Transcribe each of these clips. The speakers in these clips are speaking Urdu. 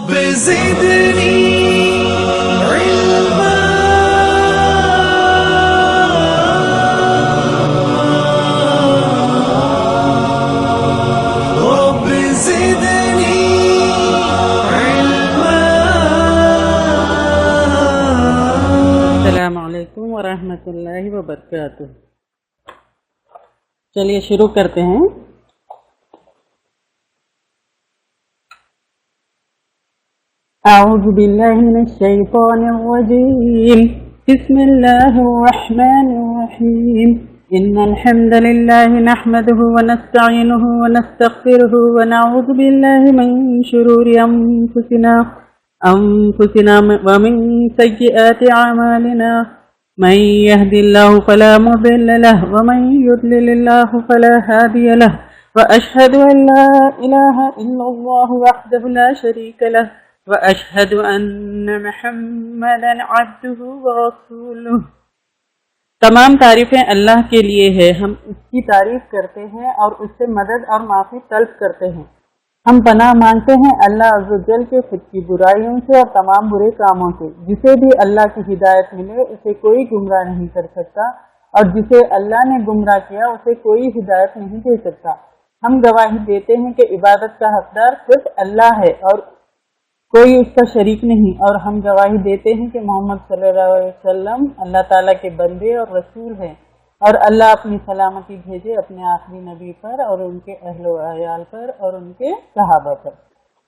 رب زدني علما رب زدني علما. السلام علیکم ورحمۃ اللہ وبرکاتہ. چلیے شروع کرتے ہیں. اعوذ باللہ من الشیطان الرجیم. بسم اللہ الرحمن الرحیم. ان الحمد للہ نحمده ونستعینه ونستغفره ونعوذ باللہ من شرور انفسنا ومن سیئات اعمالنا. من يهد الله فلا مضل له ومن يضلل الله فلا هادي له. وأشهد أن لا إله إلا الله وحده لا شريك له وأشهد أن محمدا عبده ورسوله. تمام تعریفیں اللہ کے لیے ہے. ہم اس کی تعریف کرتے ہیں اور اس سے مدد اور معافی طلب کرتے ہیں. ہم پناہ مانگتے ہیں اللہ عز و جل کے خود کی برائیوں سے اور تمام برے کاموں سے. جسے بھی اللہ کی ہدایت ملے اسے کوئی گمراہ نہیں کر سکتا اور جسے اللہ نے گمراہ کیا اسے کوئی ہدایت نہیں دے سکتا. ہم گواہی دیتے ہیں کہ عبادت کا حقدار صرف اللہ ہے اور کوئی اس کا شریک نہیں. اور ہم گواہی دیتے ہیں کہ محمد صلی اللہ علیہ وسلم اللہ تعالیٰ کے بندے اور رسول ہیں اور اللہ اپنی سلامتی بھیجے اپنے آخری نبی پر اور ان کے اہل و عیال پر اور ان کے صحابہ پر.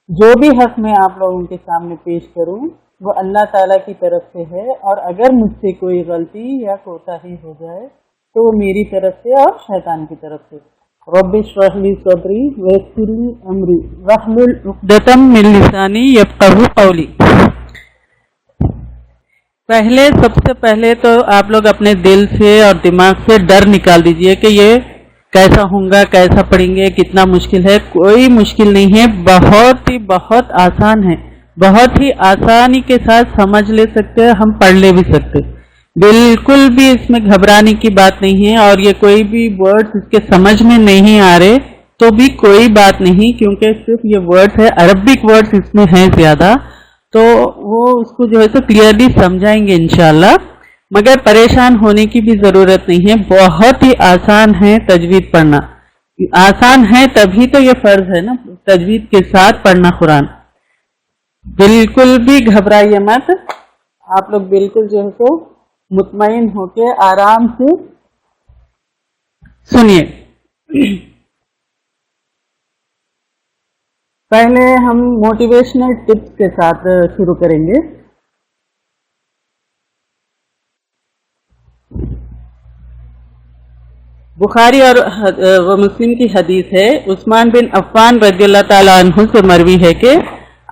جو بھی حق میں آپ لوگوں کے سامنے پیش کروں وہ اللہ تعالیٰ کی طرف سے ہے اور اگر مجھ سے کوئی غلطی یا کوتاہی ہو جائے تو وہ میری طرف سے اور شیطان کی طرف سے. رب اشرح لی صدری ویسر لی امری واحلل عقدۃ من لسانی یفقہوا قولی. سب سے پہلے تو آپ لوگ اپنے دل سے اور دماغ سے ڈر نکال دیجئے کہ یہ کیسا ہوں گا، کیسا پڑھیں گے، کتنا مشکل ہے. کوئی مشکل نہیں ہے، بہت آسان ہے. بہت ہی آسانی کے ساتھ سمجھ لے سکتے ہیں، ہم پڑھ لے بھی سکتے. بالکل بھی اس میں گھبرانے کی بات نہیں ہے. اور یہ کوئی بھی ورڈز اس کے سمجھ میں نہیں آ رہے تو بھی کوئی بات نہیں، کیونکہ صرف یہ ورڈز ہے، عربک ورڈز اس میں ہیں زیادہ، تو وہ اس کو جو ہے تو کلیئرلی سمجھائیں گے انشاءاللہ. مگر پریشان ہونے کی بھی ضرورت نہیں ہے. بہت ہی آسان ہے تجوید پڑھنا. آسان ہے تبھی تو یہ فرض ہے نا تجوید کے ساتھ پڑھنا قرآن. بالکل بھی گھبرائیے مت. آپ لوگ بالکل جو ہے تو مطمئن ہو کے آرام سے سنیے. پہلے ہم موٹیویشنل ٹپس کے ساتھ شروع کریں گے. بخاری اور مسلم کی حدیث ہے. عثمان بن عفان رضی اللہ تعالیٰ عنہ سے مروی ہے کہ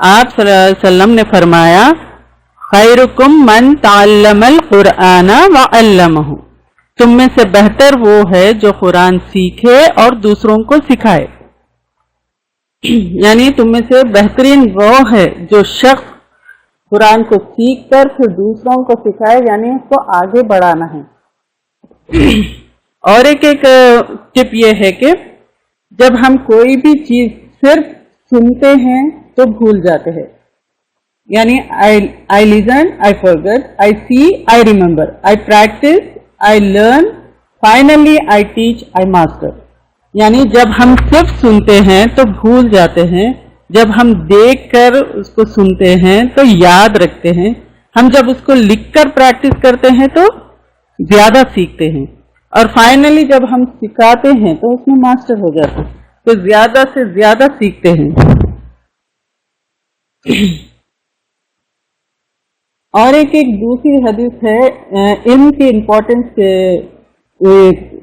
آپ صلی اللہ علیہ وسلم نے فرمایا خیرکم من تعلم القرآن وعلمہ. تم میں سے بہتر وہ ہے جو قرآن سیکھے اور دوسروں کو سکھائے. یعنی تم میں سے بہترین وہ ہے جو شخص قرآن کو سیکھ کر پھر دوسروں کو سکھائے، یعنی اس کو آگے بڑھانا ہے. اور ایک ٹپ یہ ہے کہ جب ہم کوئی بھی چیز صرف سنتے ہیں تو بھول جاتے ہیں. یعنی I listen, I forget, I see, I remember, I practice, I learn, finally I teach, I master. یعنی جب ہم صرف سنتے ہیں تو بھول جاتے ہیں، جب ہم دیکھ کر اس کو سنتے ہیں تو یاد رکھتے ہیں، ہم جب اس کو لکھ کر پریکٹس کرتے ہیں تو زیادہ سیکھتے ہیں، اور فائنلی جب ہم سکھاتے ہیں تو اس میں ماسٹر ہو جاتے ہیں، تو زیادہ سے زیادہ سیکھتے ہیں. اور ایک دوسری حدیث ہے. علم کی امپورٹنس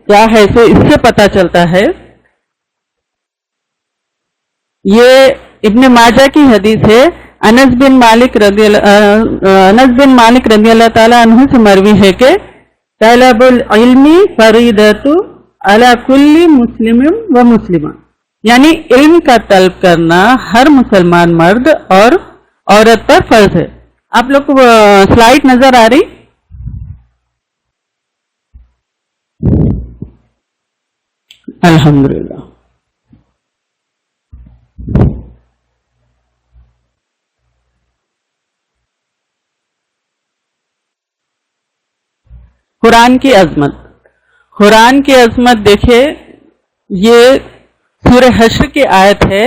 کیا ہے سو اس سے پتہ چلتا ہے. یہ ابن ماجہ کی حدیث ہے. انس بن مالک رضی اللہ تعالیٰ عنہ سے مروی ہے کہ طلب العلم فریضۃ علی کل مسلم و مسلمہ. یعنی علم کا طلب کرنا ہر مسلمان مرد اور عورت پر فرض ہے. آپ لوگ کو سلائیڈ نظر آ رہی؟ الحمدللہ. قرآن کی عظمت. قرآن کی عظمت دیکھیے، یہ سورہ حشر کی آیت ہے،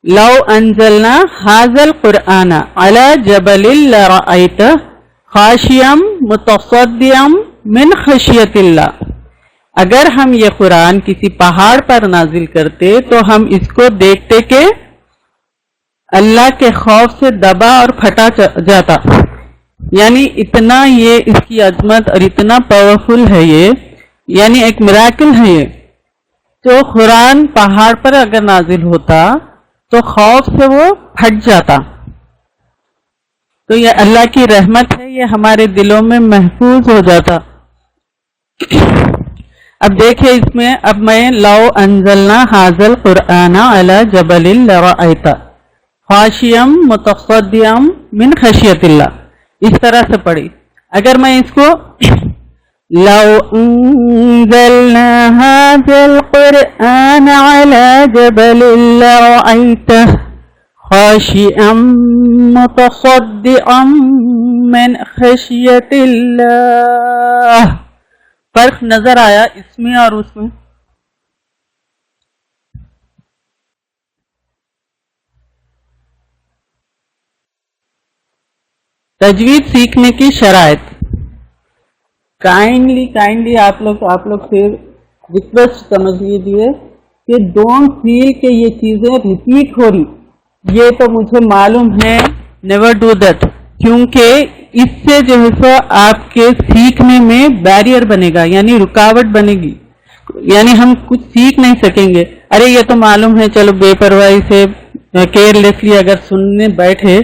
لو انزلنا ھذا القرآن علی جبل لرأیتہ خاشعا متصدعا من خشیۃ اللہ. اگر ہم یہ قرآن کسی پہاڑ پر نازل کرتے تو ہم اس کو دیکھتے کہ اللہ کے خوف سے دبا اور پھٹا جاتا. یعنی اتنا یہ اس کی عظمت اور اتنا پاورفل ہے، یہ یعنی ایک میراکل ہے یہ. تو قرآن پہاڑ پر اگر نازل ہوتا تو خوف سے وہ پھٹ جاتا. تو یہ اللہ کی رحمت ہے، یہ ہمارے دلوں میں محفوظ ہو جاتا. اب دیکھیں اس میں، اب میں لو انزلنا ھذا القرآن علی جبل لرأیتہ خاشعا متصدعا من خشیۃ اللہ، اس طرح سے پڑھی. اگر میں اس کو لو انزلنا ھذا القرآن علی جبل لرأیتہ خاشعا متصدعا من خشیۃ اللہ، فرق نظر آیا اس میں اور اس میں؟ تجوید سیکھنے کی شرائط. کائنڈلی آپ لوگ سے ریکویسٹ سمجھ لیجیے کہ ڈونٹ فیل کہ یہ چیزیں ریپیٹ ہو رہی. یہ تو مجھے معلوم ہے، نیور ڈو دیٹ، کیونکہ اس سے جو ہے سو آپ کے سیکھنے میں بیریئر بنے گا، یعنی رکاوٹ بنے گی، یعنی ہم کچھ سیکھ نہیں سکیں گے. ارے یہ تو معلوم ہے، چلو بے پرواہی سے کیئرلیسلی اگر سننے بیٹھے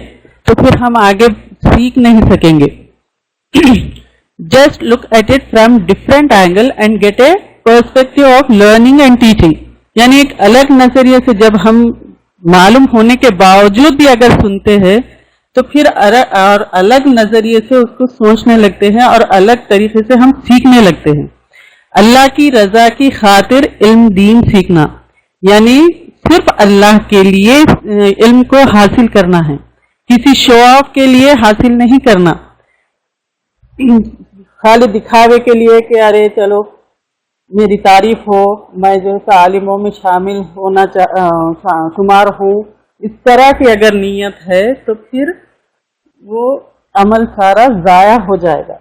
تو پھر ہم آگے سیکھ نہیں سکیں گے. Just look at it from different angle and get a perspective of learning and teaching. یعنی ایک الگ نظریے سے جب ہم معلوم ہونے کے باوجود بھی اگر سنتے ہیں تو پھر اور الگ نظریے سے اس کو سوچنے لگتے ہیں اور الگ طریقے سے ہم سیکھنے لگتے ہیں. اللہ کی رضا کی خاطر علم دین سیکھنا، یعنی صرف اللہ کے لیے علم کو حاصل کرنا ہے، کسی شو آف کے لیے حاصل نہیں کرنا، خالی دکھاوے کے لیے کہ ارے چلو میری تعریف ہو، میں جو ہے عالموں میں شامل ہونا شمار ہوں. اس طرح کی اگر نیت ہے تو پھر وہ عمل سارا ضائع ہو جائے گا.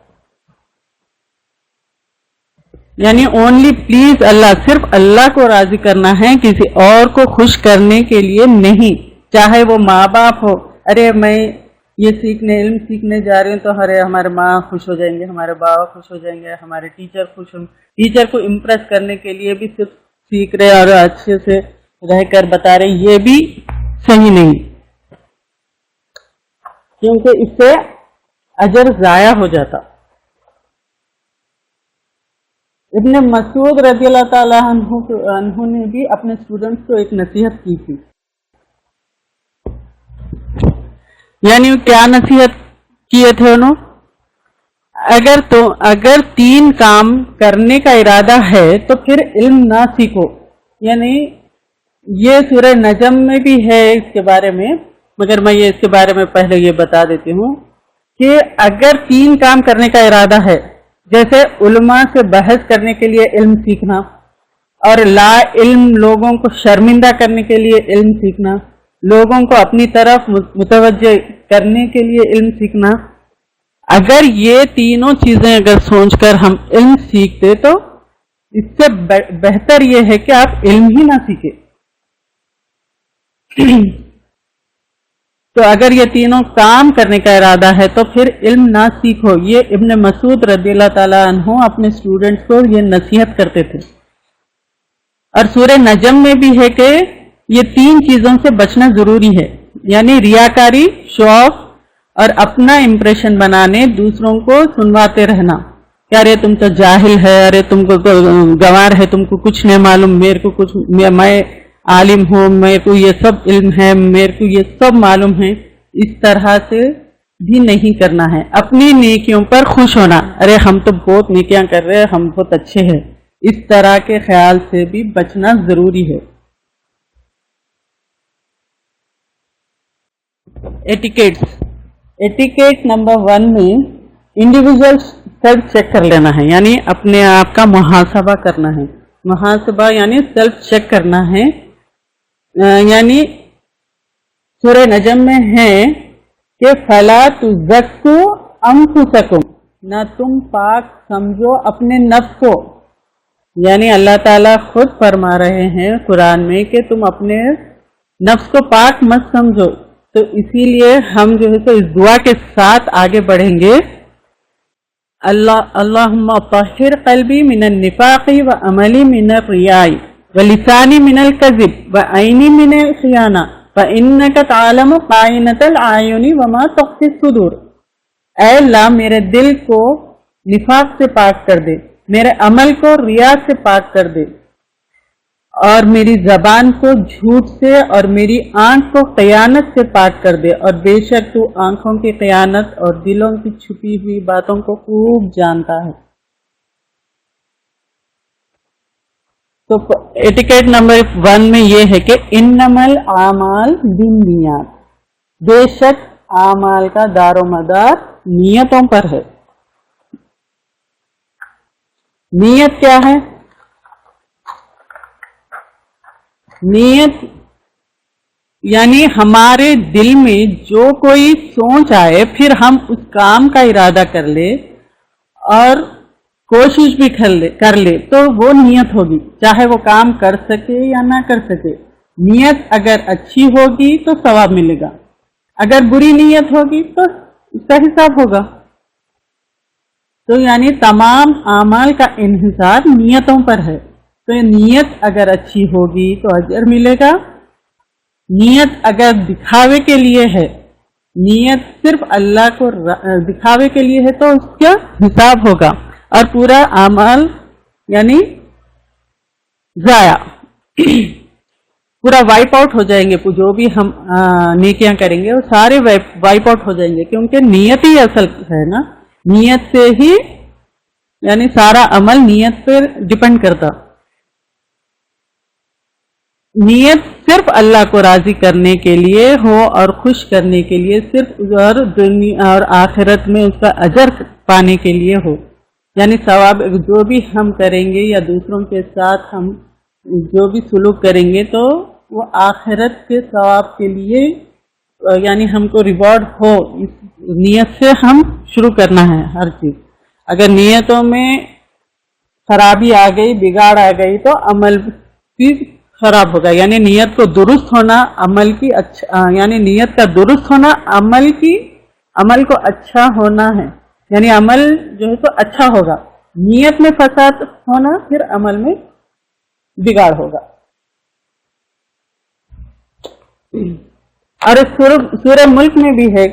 یعنی اونلی پلیز اللہ، صرف اللہ کو راضی کرنا ہے، کسی اور کو خوش کرنے کے لیے نہیں. چاہے وہ ماں باپ ہو، ارے میں یہ علم سیکھنے جا رہے ہیں تو ارے ہمارے ماں خوش ہو جائیں گے، ہمارے بابا خوش ہو جائیں گے، ہمارے ٹیچر خوش ہوں. ٹیچر کو امپریس کرنے کے لیے بھی صرف سیکھ رہے اور اچھے سے رہ کر بتا رہے، یہ بھی صحیح نہیں، کیونکہ اس سے اجر ضائع ہو جاتا. ابن مسعود رضی اللہ تعالیٰ عنہ نے بھی اپنے اسٹوڈنٹس کو ایک نصیحت کی تھی. یعنی کیا نصیحت کیے تھے انہوں؟ اگر 3 کام کرنے کا ارادہ ہے تو پھر علم نہ سیکھو. یعنی یہ سورہ نجم میں بھی ہے اس کے بارے میں، مگر میں یہ اس کے بارے میں پہلے یہ بتا دیتی ہوں کہ اگر 3 کام کرنے کا ارادہ ہے، جیسے علماء سے بحث کرنے کے لیے علم سیکھنا، اور لا علم لوگوں کو شرمندہ کرنے کے لیے علم سیکھنا، لوگوں کو اپنی طرف متوجہ کرنے کے لیے علم سیکھنا، اگر یہ تینوں چیزیں اگر سوچ کر ہم علم سیکھتے تو اس سے بہتر یہ ہے کہ آپ علم ہی نہ سیکھیں. تو اگر یہ تینوں کام کرنے کا ارادہ ہے تو پھر علم نہ سیکھو. یہ ابن مسعود رضی اللہ تعالیٰ عنہ اپنے اسٹوڈنٹس کو یہ نصیحت کرتے تھے. اور سورہ نجم میں بھی ہے کہ یہ 3 چیزوں سے بچنا ضروری ہے، یعنی ریاکاری، شو آف، اور اپنا امپریشن بنانے، دوسروں کو سنواتے رہنا کہ ارے تم تو جاہل ہے، ارے تم کو گوار ہے، تم کو کچھ نہیں معلوم، میرے کو کچھ، میں عالم ہوں، میرے کو یہ سب علم ہے، میرے کو یہ سب معلوم ہے. اس طرح سے بھی نہیں کرنا ہے. اپنی نیکیوں پر خوش ہونا، ارے ہم تو بہت نیکیاں کر رہے ہیں، ہم بہت اچھے ہیں، اس طرح کے خیال سے بھی بچنا ضروری ہے. ایٹیکیٹ نمبر 1 میں انڈیویجول سیلف چیک کر لینا ہے، یعنی اپنے آپ کا محاسبہ کرنا ہے. محاسبہ یعنی سیلف چیک کرنا ہے. یعنی سورہ نجم میں ہے کہ فَلَا تُزَكُّوا أَنفُسَكُمْ، نہ تم پاک سمجھو اپنے نفس کو. یعنی اللہ تعالیٰ خود فرما رہے ہیں قرآن میں کہ تم اپنے نفس کو پاک مت سمجھو. تو اسی لیے ہم جو ہے تو اس دعا کے ساتھ آگے بڑھیں گے. اللہم طہر قلبی من النفاق وعملی من الریاء ولسانی من الکذب وعینی من الخیانہ فإنک تعلم خائنۃ الأعین وما تخفی الصدور. اے اللہ میرے دل کو نفاق سے پاک کر دے، میرے عمل کو ریا سے پاک کر دے، اور میری زبان کو جھوٹ سے اور میری آنکھ کو خیانت سے پاک کر دے، اور بے شک تو آنکھوں کی خیانت اور دلوں کی چھپی ہوئی باتوں کو خوب جانتا ہے. تو ایٹیکیٹ نمبر 1 میں یہ ہے کہ انما الاعمال بالنیات، بے شک اعمال کا دار و مدار نیتوں پر ہے. نیت کیا ہے؟ نیت یعنی ہمارے دل میں جو کوئی سوچ آئے، پھر ہم اس کام کا ارادہ کر لے اور کوشش بھی کر لے تو وہ نیت ہوگی، چاہے وہ کام کر سکے یا نہ کر سکے. نیت اگر اچھی ہوگی تو ثواب ملے گا، اگر بری نیت ہوگی تو اس کا حساب ہوگا. تو یعنی تمام اعمال کا انحصار نیتوں پر ہے. تو نیت اگر اچھی ہوگی تو اجر ملے گا. نیت اگر دکھاوے کے لیے ہے، نیت صرف اللہ کو دکھاوے کے لیے ہے تو اس کا حساب ہوگا اور پورا اعمال یعنی ضائع پورا وائپ آؤٹ ہو جائیں گے. جو بھی ہم نیکیاں کریں گے وہ سارے وائپ آؤٹ ہو جائیں گے، کیونکہ نیت ہی اصل ہے نا. نیت سے ہی یعنی سارا عمل نیت پر ڈپینڈ کرتا. نیت صرف اللہ کو راضی کرنے کے لیے ہو اور خوش کرنے کے لیے، صرف اور دنیا اور آخرت میں اس کا اجر پانے کے لیے ہو. یعنی ثواب جو بھی ہم کریں گے یا دوسروں کے ساتھ ہم جو بھی سلوک کریں گے تو وہ آخرت کے ثواب کے لیے یعنی ہم کو ریوارڈ ہو. اس نیت سے ہم شروع کرنا ہے ہر چیز. اگر نیتوں میں خرابی آ گئی، بگاڑ آ گئی تو عمل بھی خراب ہوگا. یعنی نیت کو درست ہونا عمل کی یعنی نیت کا درست ہونا عمل کو اچھا ہونا ہے. یعنی عمل جو ہے تو اچھا ہوگا. نیت میں فساد ہونا پھر عمل میں بگاڑ ہوگا. اور سورہ ملک میں بھی ہے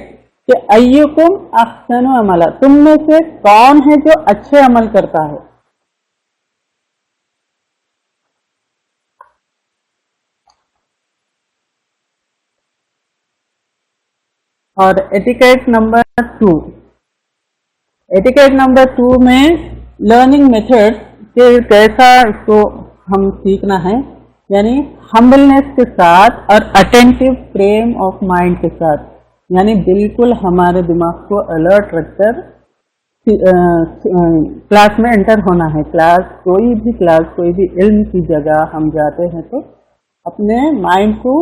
کہ ایکم احسن عملا، تم میں سے کون ہے جو اچھے عمل کرتا ہے. اور ایٹیکیٹ نمبر 2 میں لرننگ میتھڈ کہ کیسا اس کو ہم سیکھنا ہے. یعنی ہمبلنس کے ساتھ اور اٹینٹیو فریم آف مائنڈ کے ساتھ، یعنی بالکل ہمارے دماغ کو الرٹ رکھ کر کلاس میں انٹر ہونا ہے. کوئی بھی علم کی جگہ ہم جاتے ہیں تو اپنے مائنڈ کو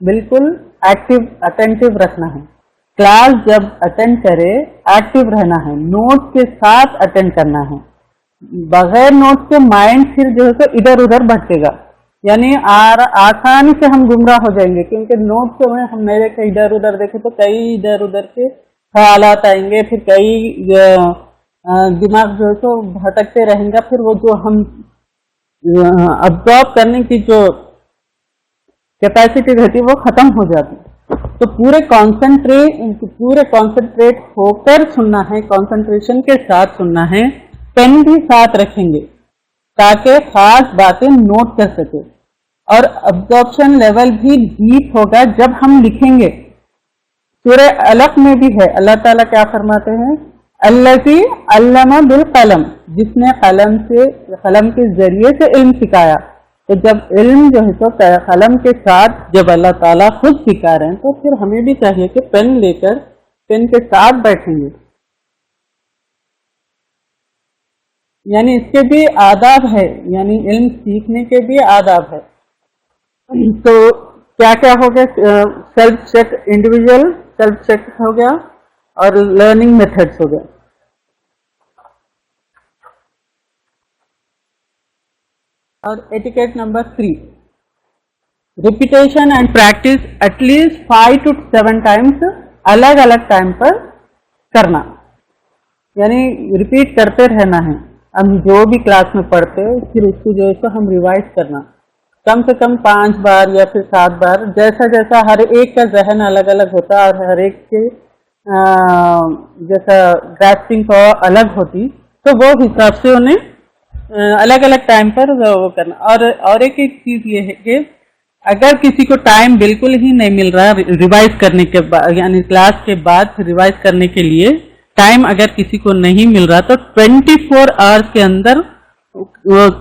بالکل اٹینٹیو رکھنا ہے. کلاس جب اٹینڈ کرے ایکٹیو رہنا ہے، نوٹ کے ساتھ اٹینڈ کرنا ہے. بغیر نوٹ کے مائنڈ پھر جو ہے تو ادھر ادھر بھٹکے گا. یعنی آسانی سے ہم گمراہ ہو جائیں گے، کیونکہ نوٹ سے ہم میرے ادھر ادھر دیکھیں تو کئی ادھر ادھر کے خیالات آئیں گے، پھر کئی دماغ جو ہے تو بھٹکتے رہیں گا. پھر وہ جو ہم ابزارب کرنے کی جو کیپیسٹی رہتی ہے وہ ختم ہو جاتی. تو پورے کانسنٹریٹ ہو کر سننا ہے، کانسنٹریشن کے ساتھ سننا ہے. پین بھی ساتھ رکھیں گے تاکہ خاص باتیں نوٹ کر سکے. اور ابزارپشن لیول بھی ڈیپ ہوگا جب ہم لکھیں گے. سورہ علق میں بھی ہے، اللہ تعالیٰ کیا فرماتے ہیں؟ الذی علم بالقلم، جس نے قلم کے ذریعے سے علم سکھایا. تو جب علم جو ہے تو قلم کے ساتھ جب اللہ تعالیٰ خود سکھا رہے ہیں تو پھر ہمیں بھی چاہیے کہ پین لے کر پین کے ساتھ بیٹھیں گے. یعنی اس کے بھی آداب ہے، یعنی علم سیکھنے کے بھی آداب ہے. تو کیا کیا ہو گیا؟ Self check, individual self check ہو گیا اور لرننگ میتھڈس ہو گیا. اور etiquette number 3، repetition and practice at least 5 to 7 times الگ الگ ٹائم پر کرنا، یعنی ریپیٹ کرتے رہنا ہے. ہم جو بھی کلاس میں پڑھتے پھر اس کو جو ہے تو ہم ریوائز کرنا کم سے کم 5 بار یا پھر 7 بار، جیسا جیسا ہر ایک کا ذہن الگ الگ ہوتا اور ہر ایک کے جیسا گراسپنگ پاور الگ ہوتی، تو وہ حساب سے انہیں الگ الگ ٹائم پر وہ کرنا. اور ایک چیز یہ ہے کہ اگر کسی کو ٹائم بالکل ہی نہیں مل رہا ریوائز کرنے کے بعد، یعنی کلاس کے بعد ریوائز کرنے کے لیے ٹائم اگر کسی کو نہیں مل رہا، تو 24 hours کے اندر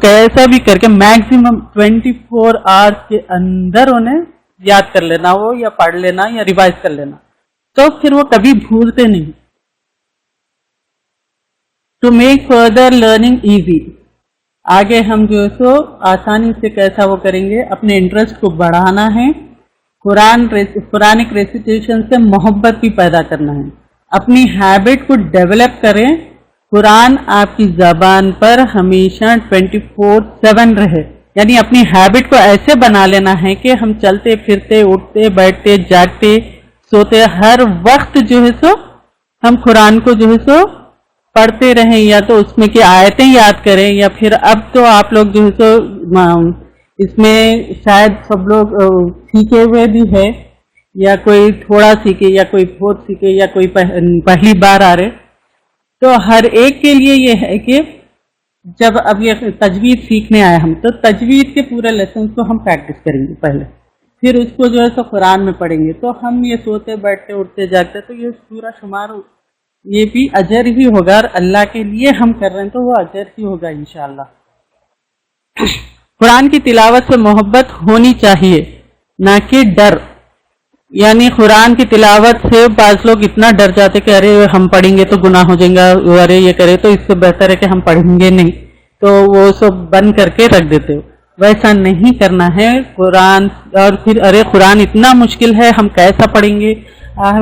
کیسا بھی کر کے میکسیمم 24 hours کے اندر انہیں یاد کر لینا وہ، یا پڑھ لینا یا ریوائز کر لینا، تو پھر وہ کبھی بھولتے نہیں. To make further learning easy, آگے ہم جو ہے سو آسانی سے کیسا وہ کریں گے، اپنے انٹرسٹ کو بڑھانا ہے. قرآنک ریسیٹیشن سے محبت بھی پیدا کرنا ہے. اپنی ہیبٹ کو ڈیولپ کریں. قرآن آپ کی زبان پر ہمیشہ 24/7 رہے، یعنی اپنی ہیبٹ کو ایسے بنا لینا ہے کہ ہم چلتے پھرتے، اٹھتے بیٹھتے، جاگتے سوتے، ہر وقت جو ہے سو ہم قرآن کو جو ہے سو پڑھتے رہیں، یا تو اس میں کی آیتیں یاد کریں، یا پھر اب تو آپ لوگ جو ہے سو اس میں شاید سب لوگ سیکھے ہوئے بھی ہے، یا کوئی تھوڑا سیکھے یا کوئی بہت سیکھے یا کوئی پہلی بار آ رہے. تو ہر ایک کے لیے یہ ہے کہ جب اب یہ تجوید سیکھنے آئے ہم، تو تجوید کے پورے لیسنس کو ہم پریکٹس کریں گے پہلے، پھر اس کو جو ہے سو قرآن میں پڑھیں گے. تو ہم یہ سوتے بیٹھتے اٹھتے جاگتے، تو یہ پورا شمار یہ بھی اجر ہی ہوگا، اور اللہ کے لیے ہم کر رہے ہیں تو وہ اجر ہی ہوگا انشاءاللہ. قرآن کی تلاوت سے محبت ہونی چاہیے، نہ کہ ڈر. یعنی قرآن کی تلاوت سے بعض لوگ اتنا ڈر جاتے کہ ارے ہم پڑھیں گے تو گناہ ہو جائیں گا، ارے یہ کرے تو اس سے بہتر ہے کہ ہم پڑھیں گے نہیں، تو وہ سب بند کر کے رکھ دیتے ہو. ویسا نہیں کرنا ہے. قرآن اور پھر ارے قرآن اتنا مشکل ہے ہم کیسا پڑھیں گے،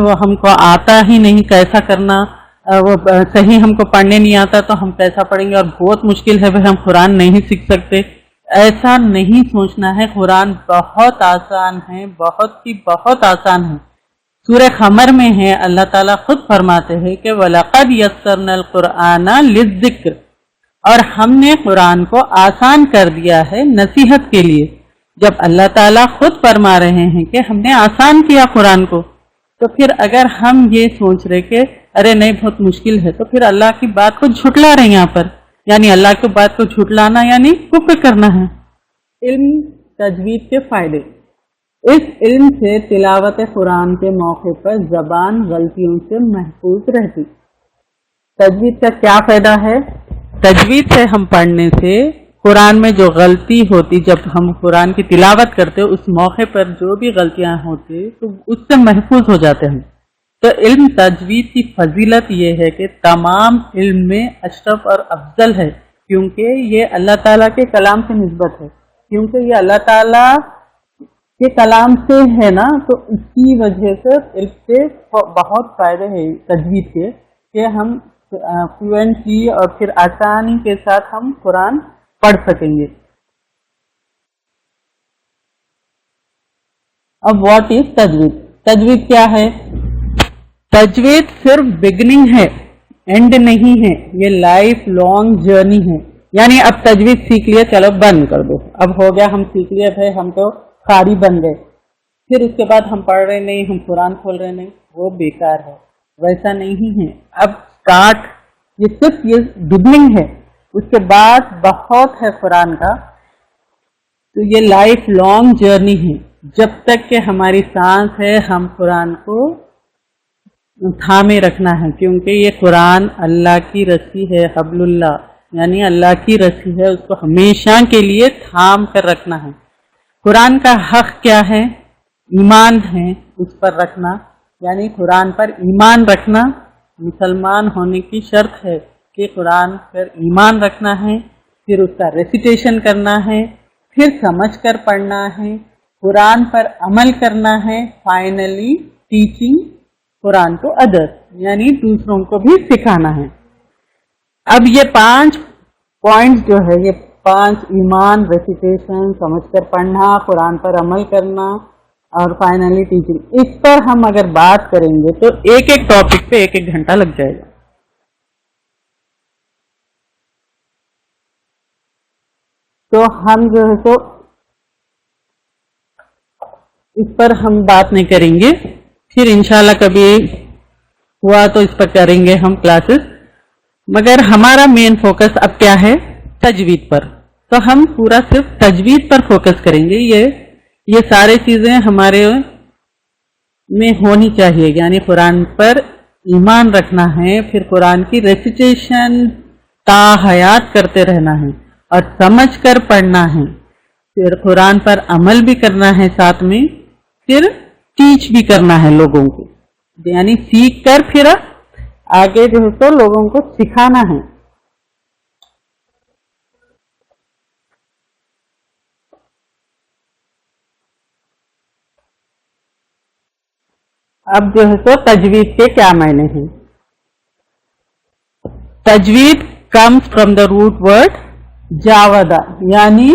وہ ہم کو آتا ہی نہیں کیسا کرنا، وہ صحیح ہم کو پڑھنے نہیں آتا تو ہم کیسا پڑھیں گے، اور بہت مشکل ہے ہم قرآن نہیں سیکھ سکتے. ایسا نہیں سوچنا ہے. قرآن بہت آسان ہے، بہت ہی بہت آسان ہے. سورہ قمر میں ہے، اللہ تعالیٰ خود فرماتے ہیں کہ وَلَقَدْ يَسَّرْنَا الْقُرْآنَ لِلذِّكْرِ، اور ہم نے قرآن کو آسان کر دیا ہے نصیحت کے لیے. جب اللہ تعالیٰ خود فرما رہے ہیں کہ ہم نے آسان کیا قرآن کو، تو پھر اگر ہم یہ سوچ رہے کہ ارے نہیں بہت مشکل ہے، تو پھر اللہ کی بات کو جھٹلا رہے ہیں یہاں پر. یعنی اللہ کی بات کو جھٹلانا یعنی کفر کرنا ہے. علم تجوید کے فائدے. اس علم سے تلاوت قرآن کے موقع پر زبان غلطیوں سے محفوظ رہتی. تجوید کا کیا فائدہ ہے؟ تجوید سے ہم پڑھنے سے قرآن میں جو غلطی ہوتی، جب ہم قرآن کی تلاوت کرتے اس موقع پر جو بھی غلطیاں ہوتی تو اس سے محفوظ ہو جاتے ہیں. تو علم تجوید کی فضیلت یہ ہے کہ تمام علم میں اشرف اور افضل ہے، کیونکہ یہ اللہ تعالیٰ کے کلام سے نسبت ہے، کیونکہ یہ اللہ تعالیٰ کے کلام سے ہے نا، تو اس کی وجہ سے علم سے بہت فائدے ہیں تجوید کے، کہ ہم فلوئنٹلی اور پھر آسانی کے ساتھ ہم قرآن پڑھ سکیں گے. اب واٹ از تجوید؟ تجوید کیا ہے؟ تجوید صرف بگننگ ہے، اینڈ نہیں ہے. یہ لائف لانگ جرنی ہے. یعنی اب تجوید سیکھ لیا، چلو بند کر دو، اب ہو گیا ہم سیکھ لیا بھائی، ہم تو قاری بن گئے، پھر اس کے بعد ہم پڑھ رہے نہیں، ہم قرآن کھول رہے نہیں، وہ بیکار ہے. ویسا نہیں ہے. اب اسٹارٹ، یہ صرف یہ بگننگ ہے، اس کے بعد بہت ہے قرآن کا. تو یہ لائف لانگ جرنی ہے. جب تک کہ ہماری سانس ہے ہم قرآن کو تھامے رکھنا ہے، کیونکہ یہ قرآن اللہ کی رسی ہے، حبل اللہ، یعنی اللہ کی رسی ہے، اس کو ہمیشہ کے لیے تھام کر رکھنا ہے. قرآن کا حق کیا ہے؟ ایمان ہے اس پر رکھنا، یعنی قرآن پر ایمان رکھنا مسلمان ہونے کی شرط ہے، کہ قرآن پر ایمان رکھنا ہے، پھر اس کا ریسیٹیشن کرنا ہے، پھر سمجھ کر پڑھنا ہے، قرآن پر عمل کرنا ہے، finally teaching Quran to other, یعنی دوسروں کو بھی سکھانا ہے۔ اب یہ 5 پوائنٹس جو ہے، یہ 5 ایمان، ریسیٹیشن، سمجھ کر پڑھنا، قرآن پر عمل کرنا اور فائنلی ٹیچنگ، اس پر ہم اگر بات کریں گے تو ایک ایک ٹاپک پہ 1 گھنٹہ لگ جائے گا۔ تو ہم جو ہے تو اس پر ہم بات نہیں کریں گے، پھر انشاءاللہ کبھی ہوا تو اس پر کریں گے ہم کلاسز، مگر ہمارا مین فوکس اب کیا ہے؟ تجوید پر۔ تو ہم پورا صرف تجوید پر فوکس کریں گے۔ یہ سارے چیزیں ہمارے میں ہونی چاہیے، یعنی قرآن پر ایمان رکھنا ہے، پھر قرآن کی ریسیٹیشن تا حیات کرتے رہنا ہے اور سمجھ کر پڑھنا ہے، پھر قرآن پر عمل بھی کرنا ہے، ساتھ میں پھر ٹیچ بھی کرنا ہے لوگوں کو، یعنی سیکھ کر پھر آگے جو ہے تو لوگوں کو سکھانا ہے۔ اب جو ہے تو تجوید کے کیا معنی ہیں؟ تجوید comes from the root word جاودا، یعنی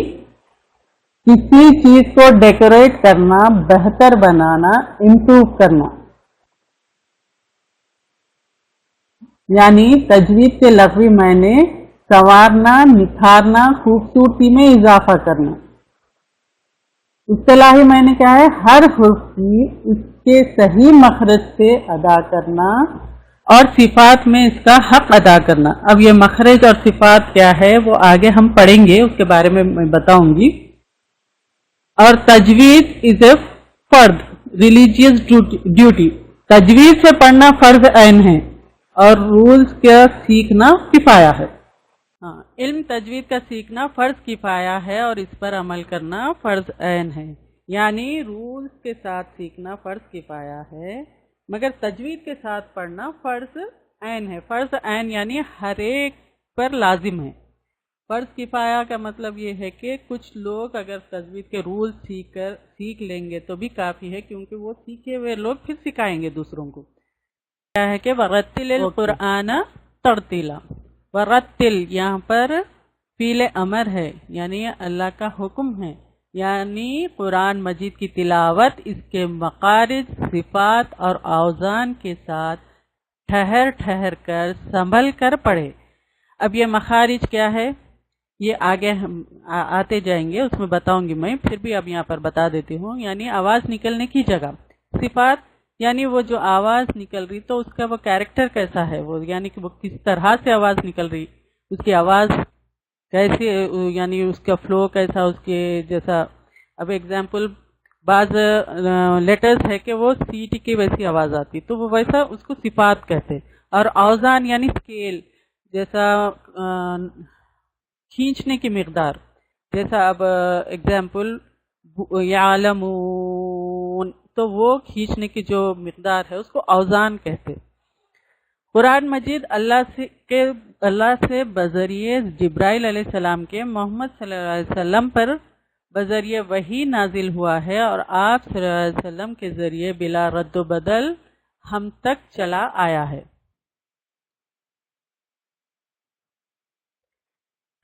کسی چیز کو ڈیکوریٹ کرنا، بہتر بنانا، امپروو کرنا، یعنی تجوید کے لغوی معنی سنوارنا، نکھارنا، خوبصورتی میں اضافہ کرنا۔ اصطلاحی معنی کیا ہے؟ ہر حرف کی اس کے صحیح مخرج سے ادا کرنا اور صفات میں اس کا حق ادا کرنا۔ اب یہ مخرج اور صفات کیا ہے وہ آگے ہم پڑھیں گے، اس کے بارے میں بتاؤں گی۔ اور تجوید از اے فرض، ریلیجیس ڈیوٹی، تجوید سے پڑھنا فرض عین ہے اور رولز کا سیکھنا کفایہ ہے۔ علم تجوید کا سیکھنا فرض کفایہ ہے اور اس پر عمل کرنا فرض عین ہے، یعنی رولز کے ساتھ سیکھنا فرض کفایہ ہے مگر تجوید کے ساتھ پڑھنا فرض عین ہے۔ فرض عین یعنی ہر ایک پر لازم ہے۔ فرض کفایہ کا مطلب یہ ہے کہ کچھ لوگ اگر تجوید کے رول سیکھ لیں گے تو بھی کافی ہے، کیونکہ وہ سیکھے ہوئے لوگ پھر سکھائیں گے دوسروں کو۔ کیا ہے کہ وَرَتِّلِ الْقُرْآنَ تَرْتِيلًا، ورتل یہاں پر فعل امر ہے، یعنی اللہ کا حکم ہے، یعنی قرآن مجید کی تلاوت اس کے مخارج، صفات اور اوزان کے ساتھ ٹھہر ٹھہر کر سنبھل کر پڑھے۔ اب یہ مخارج کیا ہے یہ آگے ہم آتے جائیں گے، اس میں بتاؤں گی میں، پھر بھی اب یہاں پر بتا دیتی ہوں۔ یعنی آواز نکلنے کی جگہ، صفات یعنی وہ جو آواز نکل رہی تو اس کا وہ کیریکٹر کیسا ہے، وہ یعنی کہ وہ کس طرح سے آواز نکل رہی، اس کی آواز کیسے، یعنی اس کا فلو کیسا، اس کے جیسا۔ اب ایگزامپل بعض لیٹرز ہے کہ وہ سی ٹی کی ویسی آواز آتی تو وہ ویسا اس کو صفات کہتے۔ اور اوزان یعنی اسکیل، جیسا کھینچنے کی مقدار، جیسا اب ایگزامپل یعلمون، تو وہ کھینچنے کی جو مقدار ہے اس کو اوزان کہتے۔ قرآن مجید اللہ سے بذریعے جبرائیل علیہ السلام کے محمد صلی اللہ علیہ وسلم پر بذریعے وحی نازل ہوا ہے اور آپ صلی اللہ علیہ وسلم کے ذریعے بلا رد و بدل ہم تک چلا آیا ہے۔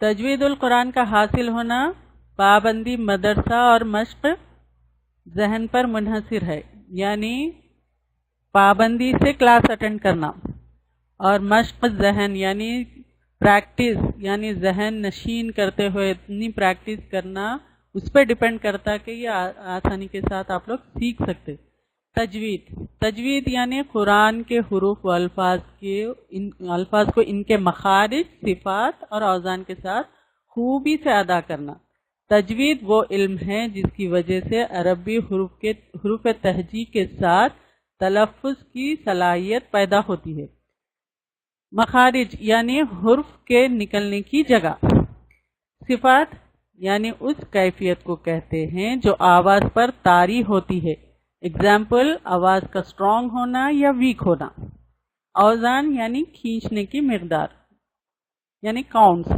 تجوید القرآن کا حاصل ہونا پابندی مدرسہ اور مشق ذہن پر منحصر ہے، یعنی پابندی سے کلاس اٹینڈ کرنا، اور مشق ذہن یعنی پریکٹس، یعنی ذہن نشین کرتے ہوئے اتنی پریکٹس کرنا، اس پہ ڈیپینڈ کرتا ہے کہ یہ آسانی کے ساتھ آپ لوگ سیکھ سکتے۔ تجوید یعنی قرآن کے حروف و الفاظ کو ان کے مخارج، صفات اور اوزان کے ساتھ خوبی سے ادا کرنا۔ تجوید وہ علم ہے جس کی وجہ سے عربی حروف تہجی کے ساتھ تلفظ کی صلاحیت پیدا ہوتی ہے۔ مخارج یعنی حرف کے نکلنے کی جگہ۔ صفات یعنی اس کیفیت کو کہتے ہیں جو آواز پر طاری ہوتی ہے، ایگزامپل آواز کا اسٹرانگ ہونا یا ویک ہونا۔ اوزان یعنی کھینچنے کی مقدار، یعنی کاؤنٹس.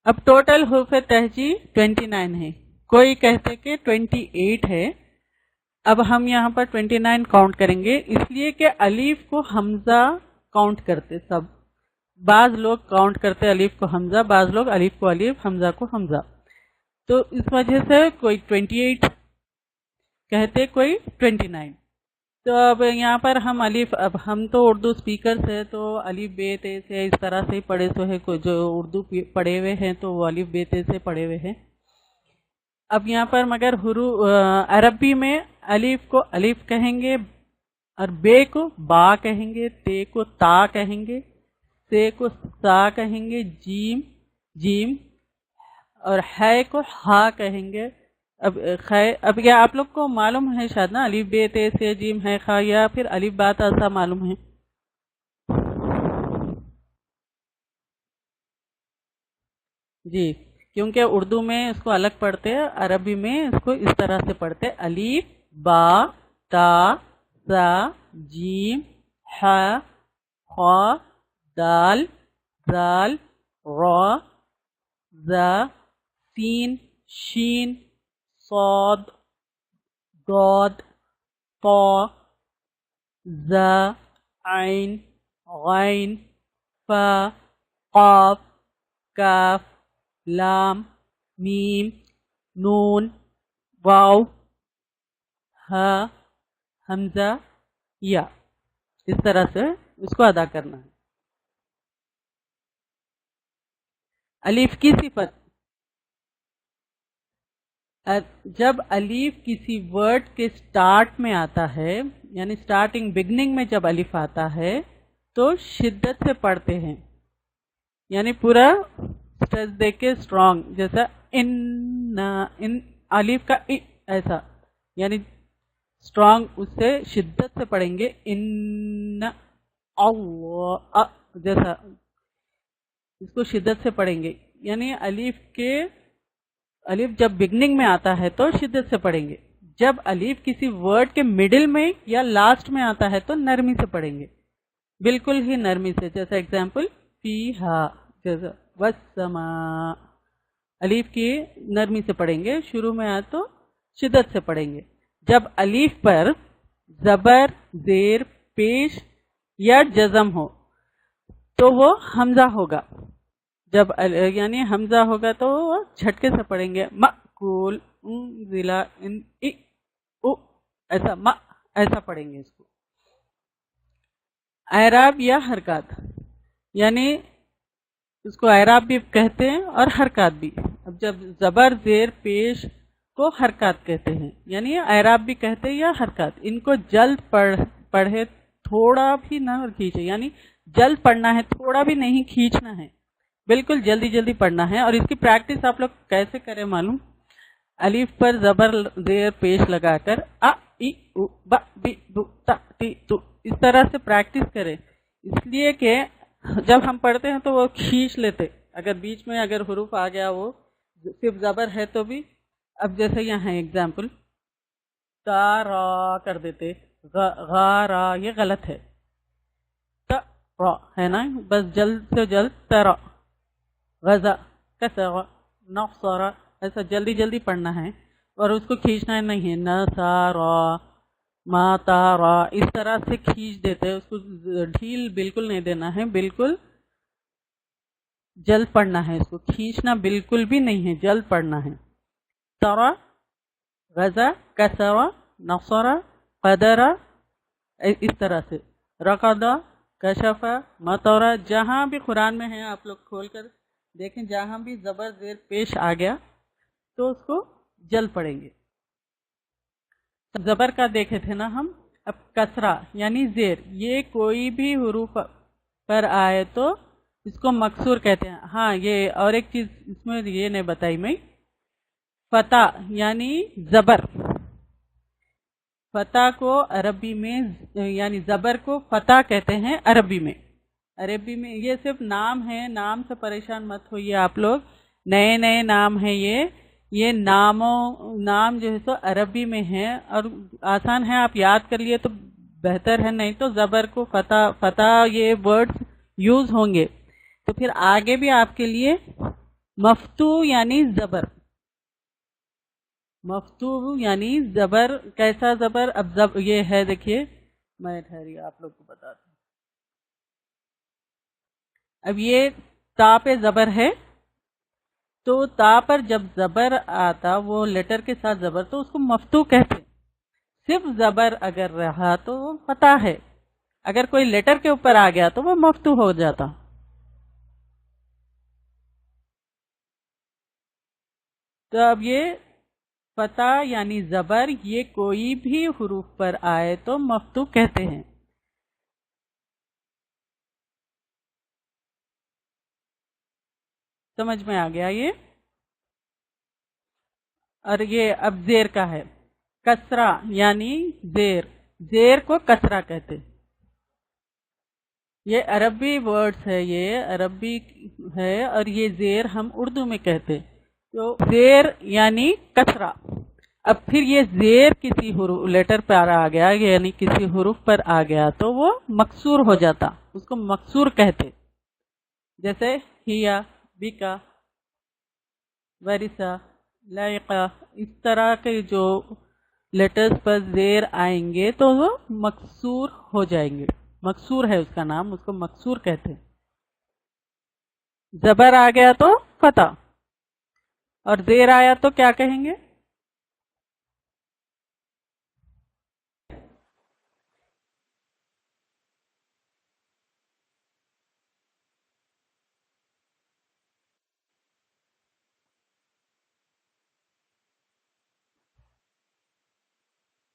اب ٹوٹل حروف تہجی 29 ہے. کوئی کہتے کہ 28 ہے. اب ہم یہاں پر 29 کاؤنٹ کریں گے، اس لیے کہ الف کو حمزہ کاؤنٹ کرتے سب. بعض لوگ کاؤنٹ کرتے الف کو حمزہ، بعض لوگ الف کو الف، حمزہ کو حمزہ. تو اس وجہ سے کوئی 28 کہتے، کوئی 29. تو اب یہاں پر ہم الف، اب ہم تو اردو اسپیکر سے تو الف بے تے سے اس طرح سے ہی پڑھے تو ہے، جو اردو پڑھے ہوئے ہیں تو وہ الف بے تے سے پڑھے ہوئے ہیں. اب یہاں پر مگر عربی میں الف کو الف کہیں گے، اور بے کو با کہیں گے، تے کو تا کہیں گے، سے کو سا کہیں گے، جیم جیم، اور ہے کو ہا کہیں گے. اب یہ آپ لوگ کو معلوم ہے شاید نا، الف بے تے سے جیم ہے خا، یا پھر الف با تا سا معلوم ہے؟ جی، کیونکہ اردو میں اس کو الگ پڑھتے ہیں، عربی میں اس کو اس طرح سے پڑھتے، الف با تا سا جیم ہا خا دال زال را زا سین شین صاد ضاد طا زا عین غین فا قاف کاف لام میم نون واو ہا حمزہ یا. اس طرح سے اس کو ادا کرنا ہے. الف کی صفت، جب الف کسی ورڈ کے سٹارٹ میں آتا ہے، یعنی سٹارٹنگ بگننگ میں جب الف آتا ہے تو شدت سے پڑھتے ہیں، یعنی پورا اسٹریس دے کے اسٹرانگ، جیسا ان الف کا ایسا، یعنی اسٹرانگ اس سے شدت سے پڑھیں گے. ان اللہ جیسا اس کو شدت سے پڑھیں گے، یعنی الف جب بگننگ میں آتا ہے تو شدت سے پڑھیں گے. جب الف کسی ورڈ کے مڈل میں یا لاسٹ میں آتا ہے تو نرمی سے پڑھیں گے، بالکل ہی نرمی سے. جیسا ایگزامپل فی ہا، جیسا والسماء، الف کی نرمی سے پڑھیں گے. شروع میں آئے تو شدت سے پڑھیں گے. جب الف پر زبر زیر پیش یا جزم ہو تو وہ حمزہ ہوگا. جب یعنی حمزہ ہوگا تو وہ جھٹکے سے پڑھیں گے. مأکول ضلع ایسا ایسا پڑھیں گے اس کو. اعراب یا حرکات، یعنی اس کو اعراب بھی کہتے ہیں اور حرکات بھی. اب جب زبر زیر پیش کو حرکات کہتے ہیں، یعنی اعراب بھی کہتے ہیں یا حرکات. ان کو جلد پڑھے، تھوڑا بھی نہ کھینچے، یعنی جلد پڑھنا ہے، تھوڑا بھی نہیں کھینچنا ہے، بالکل جلدی جلدی پڑھنا ہے. اور اس کی پریکٹس آپ لوگ کیسے کریں معلوم؟ الف پر زبر زیر پیش لگا کر ا ای او با بی بو تا تی تو اس طرح سے پریکٹس کریں، اس لیے کہ جب ہم پڑھتے ہیں تو وہ کھینچ لیتے. اگر بیچ میں اگر حروف آ گیا، وہ صرف زبر ہے تو بھی. اب جیسے یہاں ایگزامپل تا را کر دیتے، غا را، یہ غلط ہے. تا را ہے نا، بس جلد سے جلد ترا غزا کسرا نصرا، ایسا جلدی جلدی پڑھنا ہے اور اس کو کھینچنا نہیں ہے. نصارا ماتارا اس طرح سے کھینچ دیتے، اس کو ڈھیل بالکل نہیں دینا ہے، بالکل جلد پڑھنا ہے. اس کو کھینچنا بالکل بھی نہیں ہے، جلد پڑھنا ہے. ترا غزا کسرا نصرا قدرا، اس طرح سے. رقدہ کشفا مطورا، جہاں بھی قرآن میں ہے آپ لوگ کھول کر دیکھیں، جہاں بھی زبر زیر پیش آ گیا تو اس کو جلد پڑھیں گے. زبر کا دیکھے تھے نا ہم. اب کسرہ یعنی زیر، یہ کوئی بھی حروف پر آئے تو اس کو مکسور کہتے ہیں. ہاں، یہ اور ایک چیز اس میں یہ نہیں بتائی میں، فتح یعنی زبر. فتح کو عربی میں، یعنی زبر کو فتح کہتے ہیں عربی میں. عربی میں یہ صرف نام ہے، نام سے پریشان مت ہوئیے آپ لوگ، نئے نئے نام ہیں یہ نام جو ہے تو عربی میں ہے اور آسان ہے، آپ یاد کر لیے تو بہتر ہے، نہیں تو زبر کو فتح یہ ورڈ یوز ہوں گے. تو پھر آگے بھی آپ کے لیے مفتو یعنی زبر. مفتو یعنی زبر. کیسا زبر؟ اب یہ ہے دیکھیے، میں ٹھہری آپ لوگ کو بتاتی ہوں. اب یہ تا پہ زبر ہے، تو تا پر جب زبر آتا، وہ لیٹر کے ساتھ زبر، تو اس کو مفتو کہتے. صرف زبر اگر رہا تو وہ فتح ہے، اگر کوئی لیٹر کے اوپر آ گیا تو وہ مفتو ہو جاتا. تو اب یہ فتح یعنی زبر، یہ کوئی بھی حروف پر آئے تو مفتو کہتے ہیں. سمجھ میں آ گیا یہ؟ اور یہ اب زیر کا ہے، کسرہ یعنی زیر. زیر کو کسرہ کہتے. یہ عربی ورڈز ہے، یہ عربی ہے، اور یہ زیر ہم اردو میں کہتے. تو زیر یعنی کسرہ. اب پھر یہ زیر کسی لیٹر پر آ گیا، یعنی کسی حروف پر آ گیا تو وہ مکسور ہو جاتا، اس کو مکسور کہتے. جیسے ہیا، بکا، ورثہ، لائقہ، اس طرح کے جو لیٹرز پر زیر آئیں گے تو وہ مکسور ہو جائیں گے. مکسور ہے اس کا نام، اس کو مکسور کہتے. زبر آ گیا تو فتح، اور زیر آیا تو کیا کہیں گے؟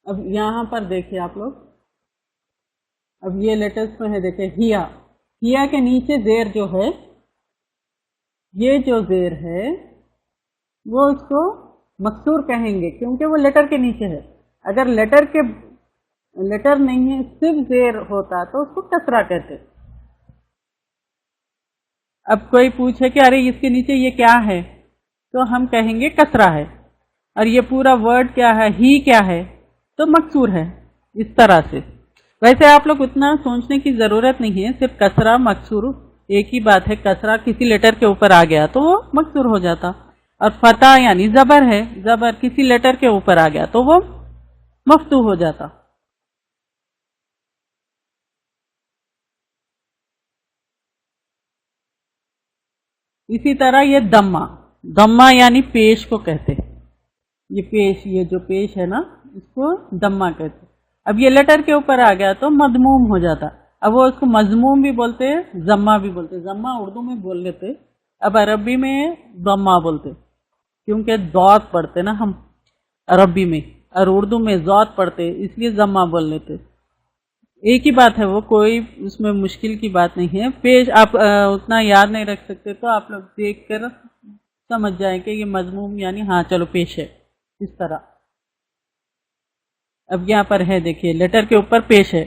اب یہاں پر دیکھیے آپ لوگ، اب یہ لیٹرز میں ہے، دیکھیں ہیا. ہیا کے نیچے زیر جو ہے، یہ جو زیر ہے وہ اس کو مکسور کہیں گے، کیونکہ وہ لیٹر کے نیچے ہے. اگر لیٹر نہیں ہے، صرف زیر ہوتا تو اس کو کسرہ کہتے. اب کوئی پوچھے کہ ارے اس کے نیچے یہ کیا ہے، تو ہم کہیں گے کسرہ ہے. اور یہ پورا ورڈ کیا ہے، ہی کیا ہے، تو مکسور ہے. اس طرح سے ویسے آپ لوگ اتنا سوچنے کی ضرورت نہیں ہے، صرف کسرہ مکسور ایک ہی بات ہے. کسرہ کسی لیٹر کے اوپر آ گیا تو وہ مکسور ہو جاتا، اور فتح یعنی زبر ہے، زبر کسی لیٹر کے اوپر آ گیا تو وہ مفتو ہو جاتا. اسی طرح یہ دمہ. دمہ یعنی پیش کو کہتے. یہ پیش، یہ جو پیش ہے نا، اس کو دمہ کہتے. اب یہ لیٹر کے اوپر آ گیا تو مضموم ہو جاتا. اب وہ اس کو مضموم بھی بولتے، ضمہ بھی بولتے. ضمہ اردو میں بول لیتے، اب عربی میں ضمہ بولتے، کیونکہ ضاد پڑھتے نا ہم عربی میں، اور اردو میں ضاد پڑھتے، اس لیے ضمہ بول لیتے. ایک ہی بات ہے، وہ کوئی اس میں مشکل کی بات نہیں ہے. پیش آپ اتنا یاد نہیں رکھ سکتے تو آپ لوگ دیکھ کر سمجھ جائیں کہ یہ مضموم یعنی ہاں چلو پیش ہے، اس طرح. اب یہاں پر ہے دیکھیے، لیٹر کے اوپر پیش ہے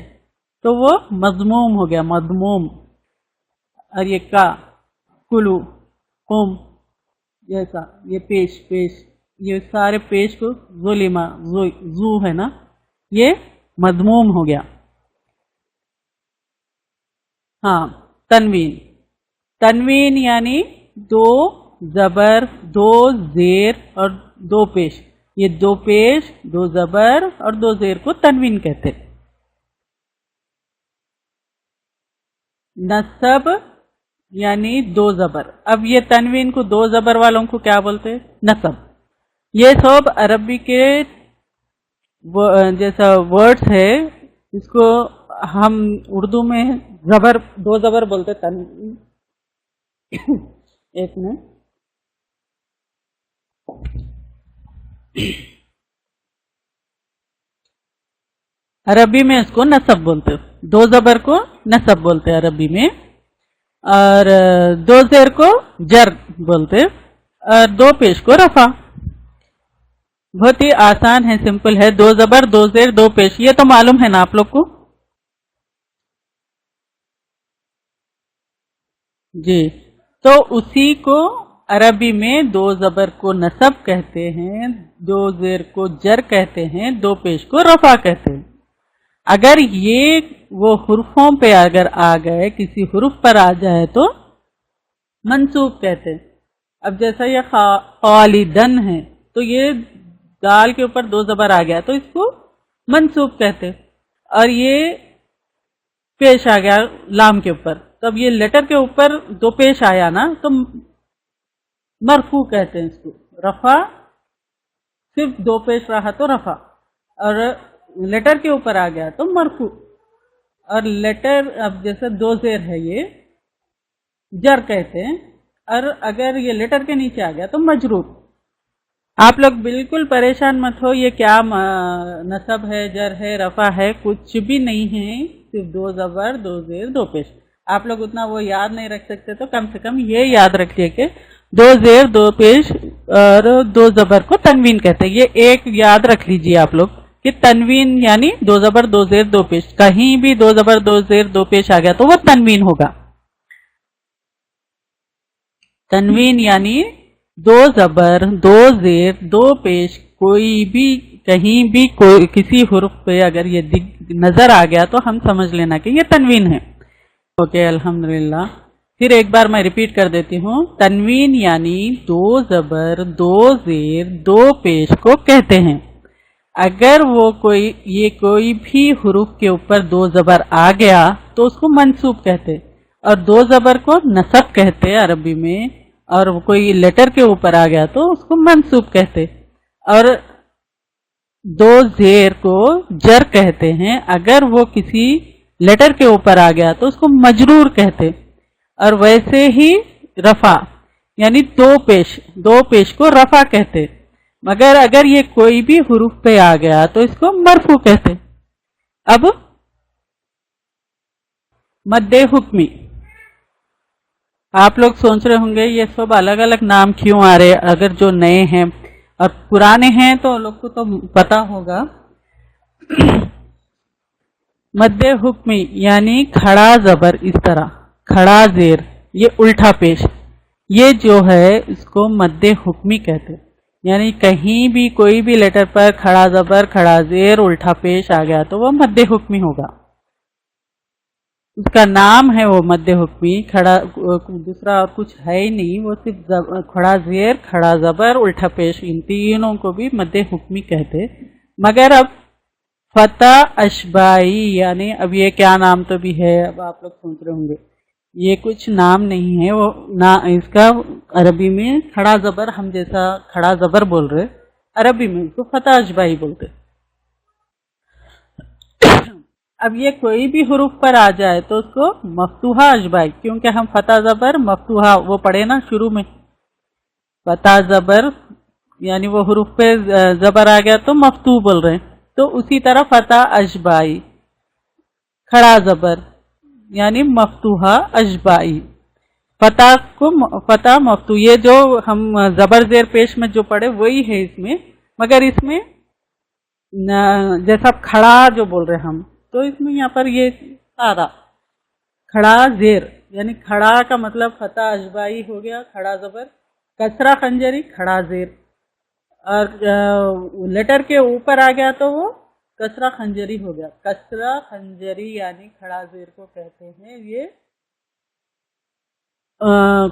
تو وہ مضموم ہو گیا، مضموم. اور یہ کا، کلو، قم، جیسا یہ پیش. یہ سارے پیش کو ظلمہ، زو ہے نا، یہ مضموم ہو گیا. ہاں، تنوین یعنی دو زبر، دو زیر اور دو پیش. یہ دو پیش، دو زبر اور دو زیر کو تنوین کہتے. نصب یعنی دو زبر. اب یہ تنوین کو دو زبر والوں کو کیا بولتے؟ نصب. یہ سب عربی کے جیسا ورڈز ہے، اس کو ہم اردو میں زبر، دو زبر بولتے. تنوین ایک منٹ، عربی میں اس کو نصب بولتے. دو زبر کو نصب بولتے عربی میں، اور دو زیر کو جر بولتے، اور دو پیش کو رفع. بہت ہی آسان ہے، سمپل ہے. دو زبر، دو زیر، دو پیش، یہ تو معلوم ہے نا آپ لوگ کو؟ جی. تو اسی کو عربی میں دو زبر کو نصب کہتے ہیں، دو زیر کو جر کہتے ہیں، دو پیش کو رفع کہتے ہیں. اگر یہ وہ حرفوں پہ اگر آ گئے، کسی حرف پر آ جائے تو منصوب کہتے ہیں. اب جیسا یہ خالدن ہے تو یہ دال کے اوپر 2 زبر آ گیا تو اس کو منصوب کہتے. اور یہ پیش آ گیا لام کے اوپر، تو اب یہ لیٹر کے اوپر 2 پیش آیا نا تو مرفوع کہتے ہیں اس کو. رفع صرف 2 پیش رہا تو رفع، اور لیٹر کے اوپر آ گیا تو مرفوع. اور لیٹر اب جیسے 2 زیر ہے یہ جر کہتے ہیں، اور اگر یہ لیٹر کے نیچے آ گیا تو مجرور. آپ لوگ بالکل پریشان مت ہو، یہ کیا نصب ہے، جر ہے، رفع ہے، کچھ بھی نہیں ہے، صرف 2 زبر 2 زیر 2 پیش. آپ لوگ اتنا وہ یاد نہیں رکھ سکتے تو کم سے کم یہ یاد رکھیے کہ 2 زیر 2 پیش اور 2 زبر کو تنوین کہتے ہیں. یہ ایک یاد رکھ لیجئے آپ لوگ کہ تنوین یعنی 2 زبر 2 زیر 2 پیش. کہیں بھی 2 زبر 2 زیر 2 پیش آ گیا تو وہ تنوین ہوگا. تنوین یعنی 2 زبر 2 زیر 2 پیش، کوئی بھی کہیں بھی کوئی کسی حرف پہ اگر یہ نظر آ گیا تو ہم سمجھ لینا کہ یہ تنوین ہے. اوکے الحمدللہ. پھر ایک بار میں ریپیٹ کر دیتی ہوں. تنوین یعنی 2 زبر 2 زیر 2 پیش کو کہتے ہیں. اگر وہ کوئی بھی حروف کے اوپر 2 زبر آ گیا تو اس کو منصوب کہتے، اور 2 زبر کو نصب کہتے عربی میں، اور کوئی لیٹر کے اوپر آ گیا تو اس کو منصوب کہتے، اور 2 زیر کو جر کہتے ہیں. اگر وہ کسی لیٹر کے اوپر آ گیا تو اس کو مجرور کہتے. اور ویسے ہی رفع یعنی 2 پیش کو رفع کہتے، مگر اگر یہ کوئی بھی حروف پہ آ گیا تو اس کو مرفوع کہتے. اب مد حکمی. آپ لوگ سوچ رہے ہوں گے یہ سب الگ الگ نام کیوں آ رہے، اگر جو نئے ہیں اور پرانے ہیں تو لوگ کو تو پتا ہوگا. مد حکمی یعنی کھڑا زبر، اس طرح کھڑا زیر، یہ الٹا پیش، یہ جو ہے اس کو مد حکمی کہتے. یعنی کہیں بھی کوئی بھی لیٹر پر کھڑا زبر کھڑا زیر الٹا پیش آ گیا تو وہ مد حکمی ہوگا. اس کا نام ہے وہ مد حکمی. کھڑا دوسرا اور کچھ ہے ہی نہیں، وہ صرف کھڑا زیر کھڑا زبر الٹا پیش، ان تینوں کو بھی مد حکمی کہتے. مگر اب فتح اشبائی یعنی اب یہ کیا نام تو بھی ہے. اب آپ لوگ سوچ رہے ہوں گے یہ کچھ نام نہیں ہے، وہ اس کا عربی میں کھڑا زبر، ہم جیسا کھڑا زبر بول رہے عربی میں اس کو فتح اشبائی بولتے. اب یہ کوئی بھی حروف پر آ جائے تو اس کو مفتوحہ اشبائی، کیونکہ ہم فتح زبر مفتوحہ وہ پڑھے نا شروع میں. فتح زبر یعنی وہ حروف پہ زبر آ گیا تو مفتوح بول رہے ہیں، تو اسی طرح فتح اشبائی کھڑا زبر یعنی مفتوحہ اشبائی. فتح مفتوح، یہ جو ہم زبر زیر پیش میں جو پڑھے وہی ہے اس میں، مگر اس میں جیسا کھڑا جو بول رہے ہم تو اس میں یہاں پر یہ سارا کھڑا زیر یعنی کھڑا کا مطلب فتح اشبائی ہو گیا، کھڑا زبر، کسرہ خنجری کھڑا زیر، اور لیٹر کے اوپر آ گیا تو وہ کسرہ خنجری ہو گیا. کسرہ خنجری یعنی کھڑا زیر کو کہتے ہیں. یہ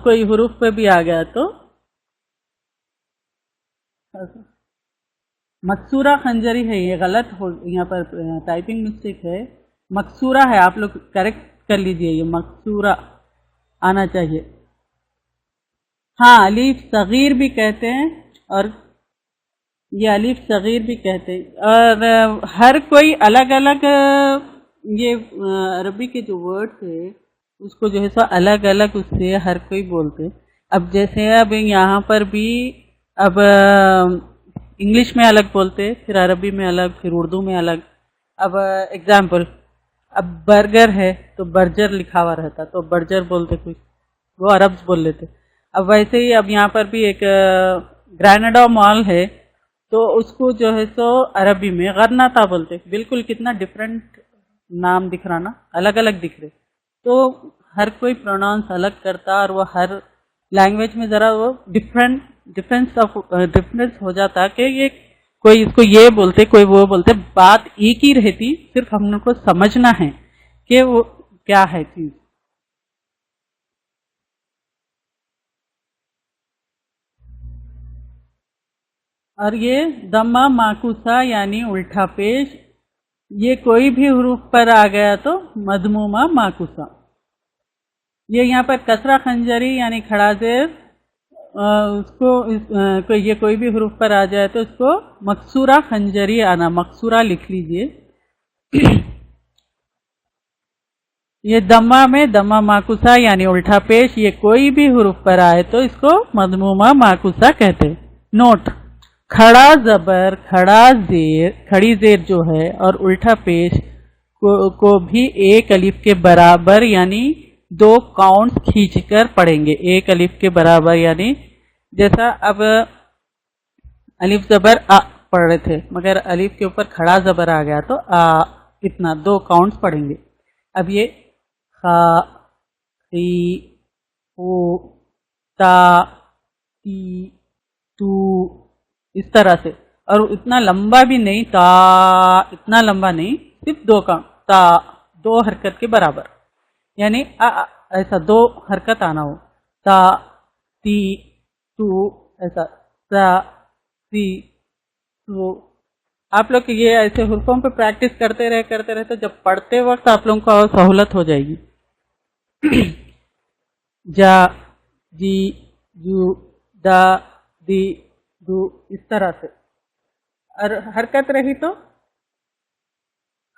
کوئی حروف پہ بھی آ گیا تو مکسورہ خنجری ہے، یہ غلط ہو، یہاں پر ٹائپنگ مسٹیک ہے، مکسورہ ہے، آپ لوگ کریکٹ کر لیجئے، یہ مکسورہ آنا چاہیے. ہاں الف صغیر بھی کہتے ہیں، اور یہ الف صغیر بھی کہتے ہیں. اور ہر کوئی الگ الگ یہ عربی کے جو ورڈ ہے اس کو جو ہے سو الگ الگ اس سے ہر کوئی بولتے. اب جیسے اب یہاں پر بھی اب انگلش میں الگ بولتے، پھر عربی میں الگ، پھر اردو میں الگ. اب ایگزامپل، اب برگر ہے تو برجر لکھا ہوا رہتا تو برجر بولتے، کچھ وہ عربز بول لیتے. اب ویسے ہی اب یہاں پر بھی ایک گریناڈا مال ہے تو اس کو جو ہے سو عربی میں غرناطہ بولتے. بالکل کتنا ڈفرینٹ نام دکھ رہا نا، الگ الگ دکھ رہے. تو ہر کوئی پروناؤنس الگ کرتا، اور وہ ہر لینگویج میں ذرا وہ ڈفرینس ہو جاتا کہ یہ کوئی اس کو یہ بولتے کوئی وہ بولتے، بات ایک ہی رہتی، صرف ہم لوگ کو سمجھنا ہے کہ وہ کیا ہے چیز. اور یہ دمہ معکوسہ یعنی الٹا پیش، یہ کوئی بھی حروف پر آ گیا تو مضمومہ معکوسہ. یہ یہاں پر کسرہ خنجری یعنی کھڑا زیر، اس کو یہ کوئی بھی حروف پر آ جائے تو اس کو مکسورہ خنجری آنا، مکسورہ لکھ لیجئے. یہ دمہ میں دمہ معکوسہ یعنی الٹا پیش، یہ کوئی بھی حروف پر آئے تو اس کو مضمومہ معکوسہ کہتے. نوٹ: کھڑا زبر، کھڑا زیر، کھڑی زیر جو ہے اور الٹا پیش کو بھی ایک الف کے برابر یعنی 2 کاؤنٹس کھینچ کر پڑھیں گے. ایک الف کے برابر یعنی جیسا اب الف زبر آ پڑھ رہے تھے مگر الف کے اوپر کھڑا زبر آ گیا تو آ، اتنا 2 کاؤنٹس پڑھیں گے. اب یہ خا، خی، او، تا، تی، تو، اس طرح سے. اور اتنا لمبا بھی نہیں، تا اتنا لمبا نہیں، صرف 2 کاؤنٹ، تا 2 حرکت کے برابر یعنی ایسا 2 حرکت آنا ہو. تا، تی، تو، ایسا تا، تی، تو. آپ لوگ یہ ایسے حروفوں پہ پریکٹس کرتے رہے تو جب پڑھتے وقت آپ لوگوں کو سہولت ہو جائے گی. جا، جی، جو، دا، دی، دو، اس طرح سے. اور حرکت رہی تو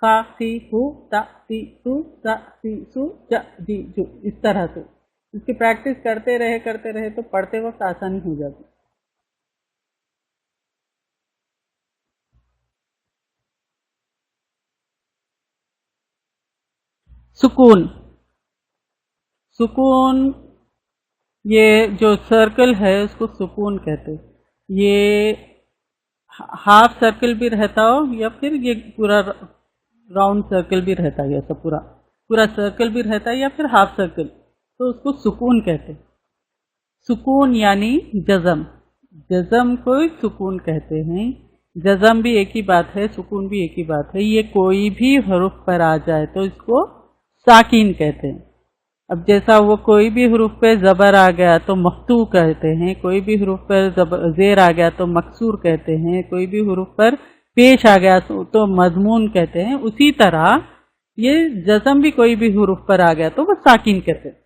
خا، سی، ہو، تا، تی، تو، تا، تی، سو، جا، جی، جو، اس طرح سے. اس کی پریکٹس کرتے رہے تو پڑھتے وقت آسانی ہو جاتی. سکون. سکون یہ جو سرکل ہے اس کو سکون کہتے. یہ ہاف سرکل بھی رہتا ہو یا پھر یہ پورا راؤنڈ سرکل بھی رہتا ہے، ایسا پورا سرکل بھی رہتا ہے یا پھر ہاف سرکل، تو اس کو سکون کہتے. سکون یعنی جزم، جزم کو سکون کہتے ہیں. جزم بھی ایک ہی بات ہے، سکون بھی ایک ہی بات ہے. یہ کوئی بھی حرف پر آ جائے تو اس کو ساکین کہتے ہیں. اب جیسا وہ کوئی بھی حروف پہ زبر آ گیا تو مفتوح کہتے ہیں، کوئی بھی حروف پر زیر آ گیا تو مکسور کہتے ہیں، کوئی بھی حروف پر پیش آ گیا تو مضمون کہتے ہیں. اسی طرح یہ جزم بھی کوئی بھی حروف پر آ گیا تو وہ ساکین کہتے ہیں.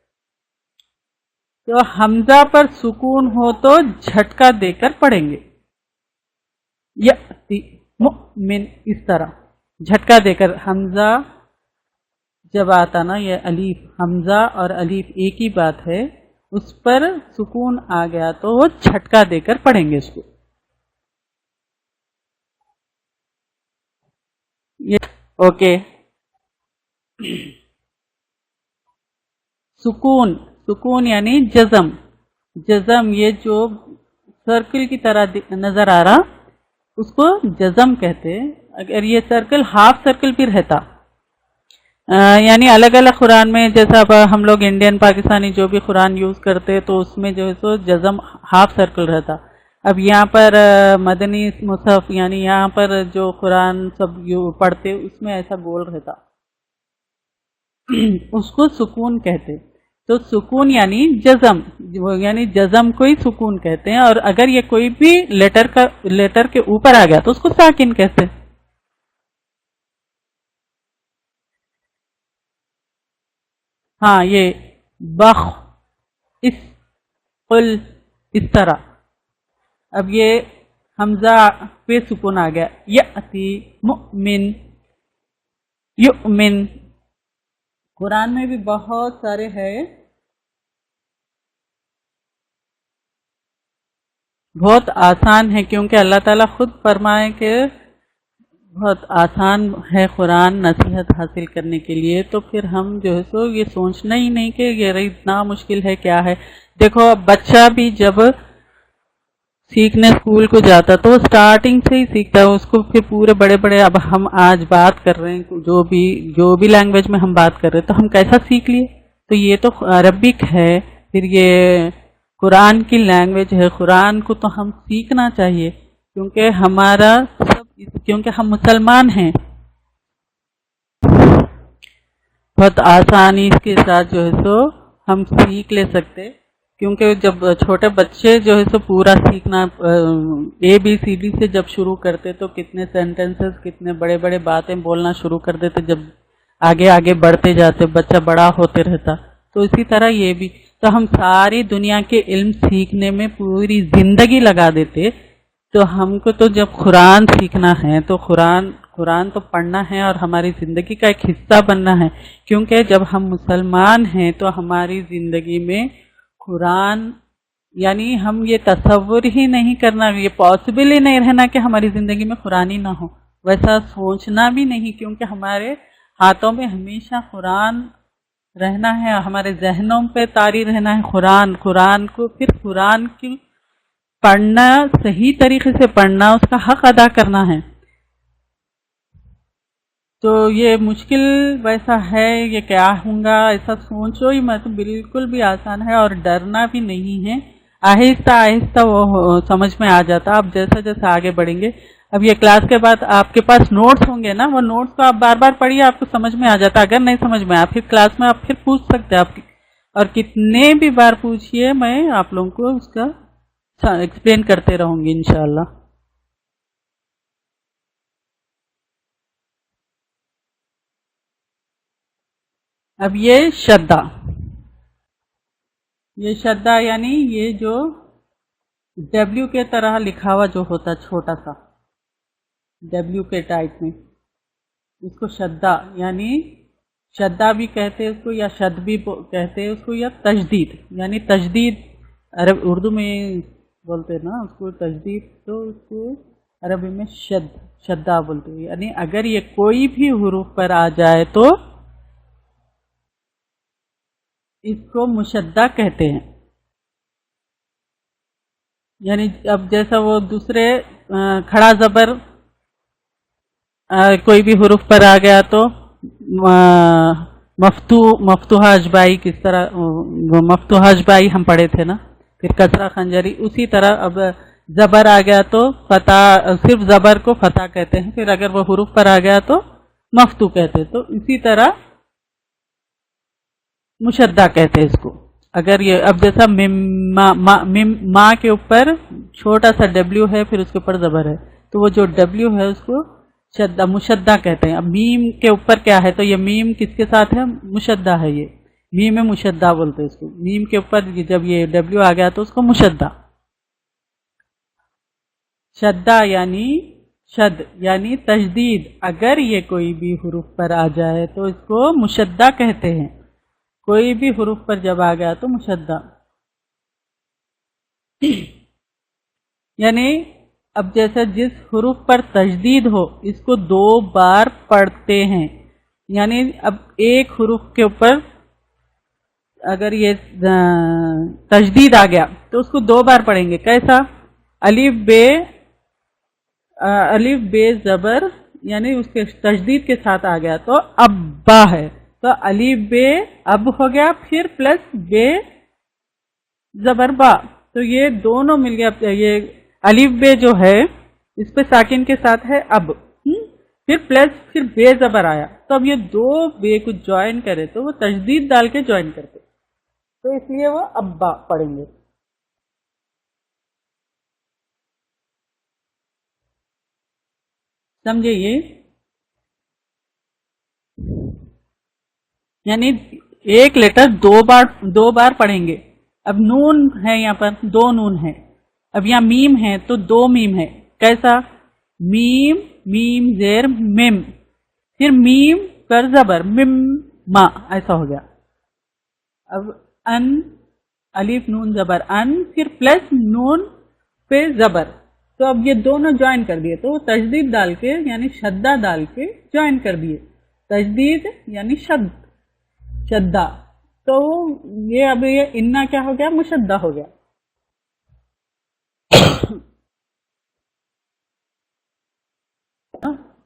تو حمزہ پر سکون ہو تو جھٹکا دے کر پڑھیں گے. یأتی مؤمن، اس طرح جھٹکا دے کر. حمزہ جب آتا نا، یہ الف، حمزہ اور الف ایک ہی بات ہے، اس پر سکون آ گیا تو وہ جھٹکا دے کر پڑھیں گے اس کو. اوکے. سکون، سکون یعنی جزم. جزم یہ جو سرکل کی طرح نظر آ رہا اس کو جزم کہتے. اگر یہ سرکل ہاف سرکل بھی رہتا، یعنی الگ الگ قرآن میں، جیسا اب ہم لوگ انڈین پاکستانی جو بھی قرآن یوز کرتے تو اس میں جو ہے سو جزم ہاف سرکل رہتا. اب یہاں پر مدنی مصحف یعنی یہاں پر جو قرآن سب پڑھتے اس میں ایسا گول رہتا، اس کو سکون کہتے. تو سکون یعنی جزم، یعنی جزم کو ہی سکون کہتے ہیں. اور اگر یہ کوئی بھی لیٹر کے اوپر آ گیا تو اس کو ساکن کہتے. ہاں، یہ بخ، اس، قل، اس طرح. اب یہ حمزہ پہ سکون آ گیا. یأتی مؤمن، یؤمن. قرآن میں بھی بہت سارے ہیں، بہت آسان ہے کیونکہ اللہ تعالیٰ خود فرمائے کہ بہت آسان ہے قرآن نصیحت حاصل کرنے کے لیے. تو پھر ہم جو ہے سو یہ سوچنا ہی نہیں کہ یہ اتنا مشکل ہے کیا ہے. دیکھو بچہ بھی جب سیکھنے اسکول کو جاتا تو وہ سٹارٹنگ سے ہی سیکھتا ہے. اس کو پھر پورے بڑے بڑے، اب ہم آج بات کر رہے ہیں جو بھی لینگویج میں ہم بات کر رہے ہیں تو ہم کیسا سیکھ لیے؟ تو یہ تو عربک ہے، پھر یہ قرآن کی لینگویج ہے، قرآن کو تو ہم سیکھنا چاہیے. کیونکہ ہم مسلمان ہیں، بہت آسانی کے ساتھ جو ہے سو ہم سیکھ لے سکتے، کیونکہ جب چھوٹے بچے جو ہے سو پورا سیکھنا ABCD سے جب شروع کرتے تو کتنے سینٹنسز، کتنے بڑے بڑے باتیں بولنا شروع کر دیتے، جب آگے آگے بڑھتے جاتے بچہ بڑا ہوتے رہتا، تو اسی طرح یہ بھی، تو ہم ساری دنیا کے علم سیکھنے میں پوری زندگی لگا دیتے، تو ہم کو تو جب قرآن سیکھنا ہے تو قرآن تو پڑھنا ہے اور ہماری زندگی کا ایک حصہ بننا ہے، کیونکہ جب ہم مسلمان ہیں تو ہماری زندگی میں قرآن، یعنی ہم یہ تصور ہی نہیں کرنا، یہ پاسبل ہی نہیں رہنا کہ ہماری زندگی میں قرآن ہی نہ ہو، ویسا سوچنا بھی نہیں، کیونکہ ہمارے ہاتھوں میں ہمیشہ قرآن رہنا ہے، ہمارے ذہنوں پہ طاری رہنا ہے قرآن کو، پھر قرآن کی پڑھنا، صحیح طریقے سے پڑھنا، اس کا حق ادا کرنا ہے۔ تو یہ مشکل ویسا ہے، یہ کیا ہوں گا ایسا سوچو ہی مت، بالکل بھی آسان ہے، اور ڈرنا بھی نہیں ہے، آہستہ آہستہ وہ سمجھ میں آ جاتا، آپ جیسا جیسا آگے بڑھیں گے۔ اب یہ کلاس کے بعد آپ کے پاس نوٹس ہوں گے نا، وہ نوٹس کو آپ بار بار پڑھیے، آپ کو سمجھ میں آ جاتا، اگر نہیں سمجھ میں آپ پھر کلاس میں آپ پھر پوچھ سکتے ہیں، اور کتنے بھی بار پوچھئے، میں آپ لوگوں کو اس کا ایکسپلین کرتے رہوں گی انشاءاللہ۔ اب یہ شدہ یعنی یہ جو ڈبلیو کے طرح لکھا ہوا جو ہوتا چھوٹا سا ڈبلیو کے ٹائپ میں، اس کو شدہ، یعنی شدہ بھی کہتے ہیں اس کو، یا شد بھی کہتے ہیں اس کو، یا تجدید، یعنی تجدید اردو میں بولتے ہیں نا اس کو تجدید، تو اس کو عربی میں شدہ بولتے ہیں، یعنی اگر یہ کوئی بھی حروف پر آ جائے تو اس کو مشدہ کہتے ہیں، یعنی اب جیسا وہ دوسرے کھڑا زبر کوئی بھی حروف پر آ گیا تو مفتوحہ اشبائی، کس طرح مفتوحہ اشبائی ہم پڑھے تھے نا، پھر کسرہ خنجری، اسی طرح اب زبر آ گیا تو فتح، صرف زبر کو فتح کہتے ہیں، پھر اگر وہ حروف پر آ گیا تو مفتوح کہتے ہیں، تو اسی طرح مشدہ کہتے ہیں اس کو۔ اگر یہ اب جیسا ماں کے اوپر چھوٹا سا ڈبلیو ہے، پھر اس کے اوپر زبر ہے، تو وہ جو ڈبلیو ہے اس کو مشدہ کہتے ہیں۔ اب میم کے اوپر کیا ہے، تو یہ میم کس کے ساتھ ہے، مشدہ ہے، یہ میم مشدہ بولتے ہیں اس کو، میم کے اوپر جب یہ ڈبلیو آ گیا تو اس کو مشدہ۔ شدہ یعنی تجدید، اگر یہ کوئی بھی حروف پر آ جائے تو اس کو مشدہ کہتے ہیں، کوئی بھی حروف پر جب آ گیا تو مشدہ، یعنی اب جیسا جس حروف پر تجدید ہو اس کو 2 بار پڑھتے ہیں، یعنی اب ایک حروف کے اوپر اگر یہ تجدید آ گیا تو اس کو 2 بار پڑھیں گے، کیسا، الف بے زبر، یعنی اس کے تجدید کے ساتھ آ گیا تو اب با ہے، تو الف بے اب ہو گیا، پھر پلس بے زبر با، تو یہ دونوں مل گیا، یہ الف بے جو ہے اس پہ ساکن کے ساتھ ہے اب، پھر پلس پھر بے زبر آیا، تو اب یہ 2 بے کو جوائن کرے تو وہ تجدید ڈال کے جوائن کرتے، تو اس لیے وہ ابا پڑھیں گے۔ سمجھے یہ، یعنی ایک لیٹر 2 بار پڑھیں گے۔ اب نون ہے یہاں پر 2 نون ہے، اب یہاں میم ہے تو 2 میم ہے، کیسا، میم زیر میم، پھر میم پر زبر مم ما، ایسا ہو گیا۔ اب ان، الف نون زبر ان، پھر پلس نون پہ زبر، تو اب یہ دونوں جوائن کر دیے، تو تجدید ڈال کے یعنی شدہ ڈال کے جوائن کر دیے، تجدید یعنی شدہ، تو یہ اب یہ انا کیا ہو گیا، مشدہ ہو گیا۔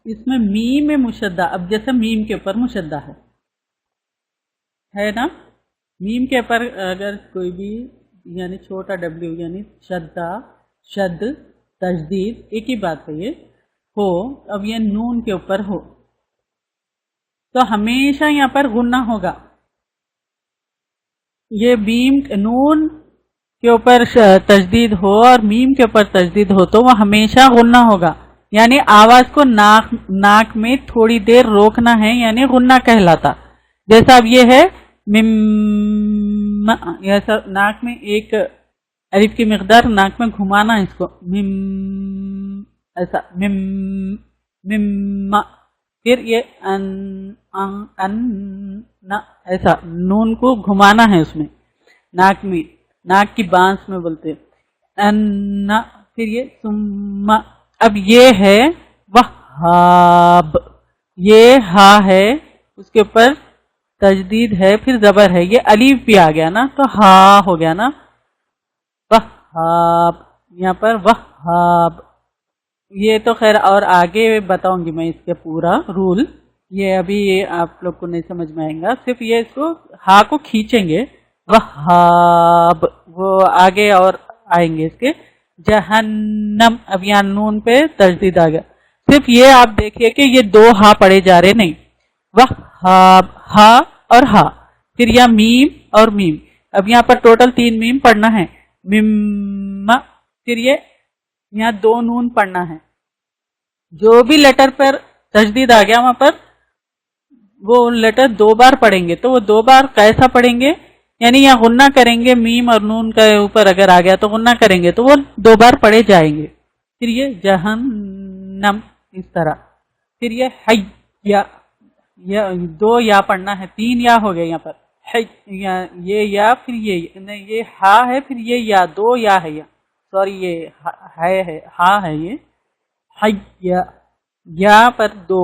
اس میں میم مشدہ، اب جیسے میم کے اوپر مشدہ ہے نا، میم کے اوپر اگر کوئی بھی یعنی چھوٹا ڈبلیو یعنی شدہ، شد، تجدید ایک ہی بات ہے، یہ ہو اب یہ نون کے اوپر ہو تو ہمیشہ یہاں پر غنہ ہوگا. یہ میم نون کے اوپر تجدید ہو اور میم کے اوپر تجدید ہو تو وہ ہمیشہ غنہ ہوگا، یعنی آواز کو ناک میں تھوڑی دیر روکنا ہے، یعنی غنہ کہلاتا. جیسا اب یہ ہے مم، ایسا ناک میں ایک الف کی مقدار ناک میں گھمانا ہے اس کو، مم ایسا مم مم، پھر یہ ان ایسا نون کو گھمانا ہے اس میں ناک میں، ناک کی بانس میں بولتے ان، پھر یہ ثم. اب یہ ہے وہاب، یہ ہا ہے اس کے اوپر تجدید ہے پھر زبر ہے، یہ الف بھی آ گیا نا تو ہا ہو گیا نا وہاب، یہاں پر وہاب. یہ تو خیر اور آگے بتاؤں گی میں اس کے پورا رول، یہ ابھی آپ لوگ کو نہیں سمجھ میں آئے گا، صرف یہ اس کو ہا کو کھینچیں گے وہاب، وہ آگے اور آئیں گے اس کے. جہنم، اب یہاں نون پہ تجدید آ گیا، صرف یہ آپ دیکھیے کہ یہ دو ہا پڑے جا رہے نہیں، وہاب ہا اور ہا، پھر یہاں میم اور میم. اب یہاں پر ٹوٹل 3 میم پڑھنا ہے، مم، پھر یہ یہاں 2 نون پڑھنا ہے. جو بھی لیٹر پر تجدید آ گیا وہاں پر وہ لیٹر 2 بار پڑھیں گے، تو وہ 2 بار کیسا پڑھیں گے، یعنی یہاں غنہ کریں گے، میم اور نون کے اوپر اگر آ گیا تو غنہ کریں گے تو وہ 2 بار پڑھے جائیں گے. پھر یہ جہنم اس طرح، پھر یہ حیا، یہ 2 یا پڑھنا ہے، 3 یا ہو گئے یہاں پر، یہ یا پھر یہ ہا ہے، پھر یہ یا 2 یا ہے، سوری یہ ہے ہا ہے، یہ حیا یا پر 2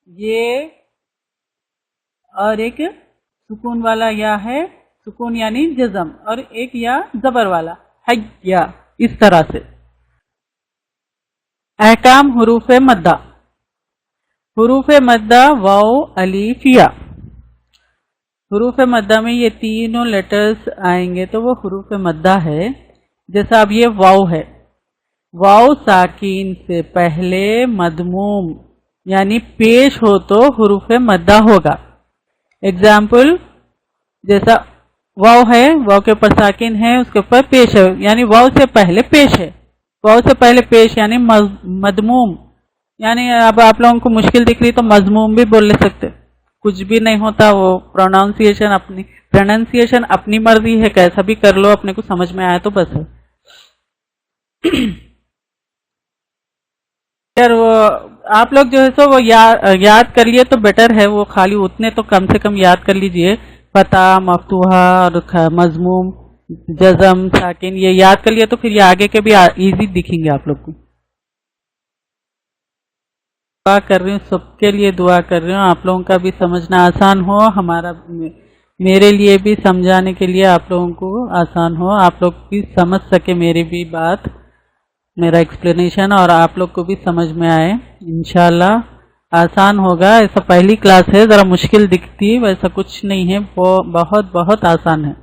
یہ، اور ایک سکون والا یا ہے، سکون یعنی جزم، اور ایک یا زبر والا حیا. اس طرح سے احکام حروف مدہ. حروف مدہ واو الف یا، حروف مدہ میں یہ تینوں لیٹرز آئیں گے تو وہ حروف مدہ ہے. جیسا اب یہ واو ہے، واو ساکین سے پہلے مضموم یعنی پیش ہو تو حروف مدہ ہوگا. ایگزامپل جیسا واو ہے، واو کے اوپر ساکن ہے، اس کے اوپر پیش ہے، یعنی واو سے پہلے پیش ہے، واو سے پہلے پیش یعنی مضموم. یعنی اب آپ لوگوں کو مشکل دکھ رہی تو مضموم بھی بول لے سکتے، کچھ بھی نہیں ہوتا، وہ پروننسیشن اپنی مرضی ہے، کیسا بھی کر لو، اپنے کو سمجھ میں آیا تو بس ہے. وہ آپ لوگ جو ہے سو وہ یاد کر لیے تو بیٹر ہے، وہ خالی اتنے تو کم سے کم یاد کر لیجئے، فتح، مفتوحہ اور مضموم، جزم، ساکن، یہ یاد کر لیے تو پھر یہ آگے کے بھی ایزی دکھیں گے آپ لوگ کو. دعا کر رہی ہوں، سب کے لیے دعا کر رہی ہوں آپ لوگوں کا بھی سمجھنا آسان ہو، میرے لیے بھی سمجھانے کے لیے آپ لوگوں کو آسان ہو، آپ لوگ بھی سمجھ سکے میری بھی بات، میرا ایکسپلینیشن، اور آپ لوگ کو بھی سمجھ میں آئے. انشاءاللہ آسان ہوگا. ایسا پہلی کلاس ہے، ذرا مشکل دکھتی، ویسا کچھ نہیں ہے، بہت بہت آسان ہے.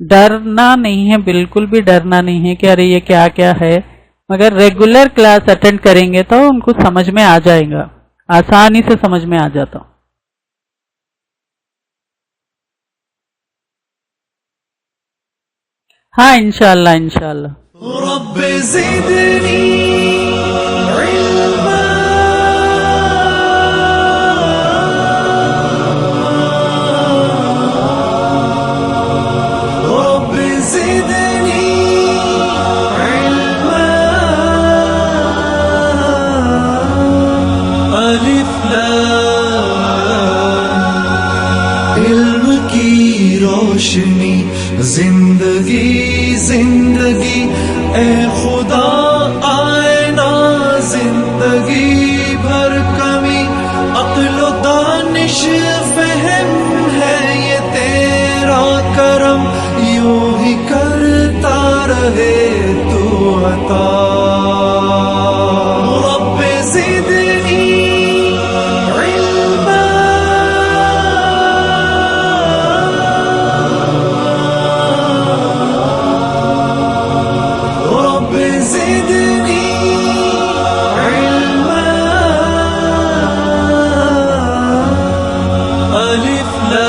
ڈرنا نہیں ہے، بالکل بھی ڈرنا نہیں ہے کہ ارے یہ کیا کیا ہے، مگر ریگولر کلاس اٹینڈ کریں گے تو ان کو سمجھ میں آ جائے گا، آسانی سے سمجھ میں آ جاتا. ہاں انشاءاللہ انشاءاللہ. رب زدنی علما رب زدنی علما الف لام علم کی روشنی زندگی زندگی اے خدا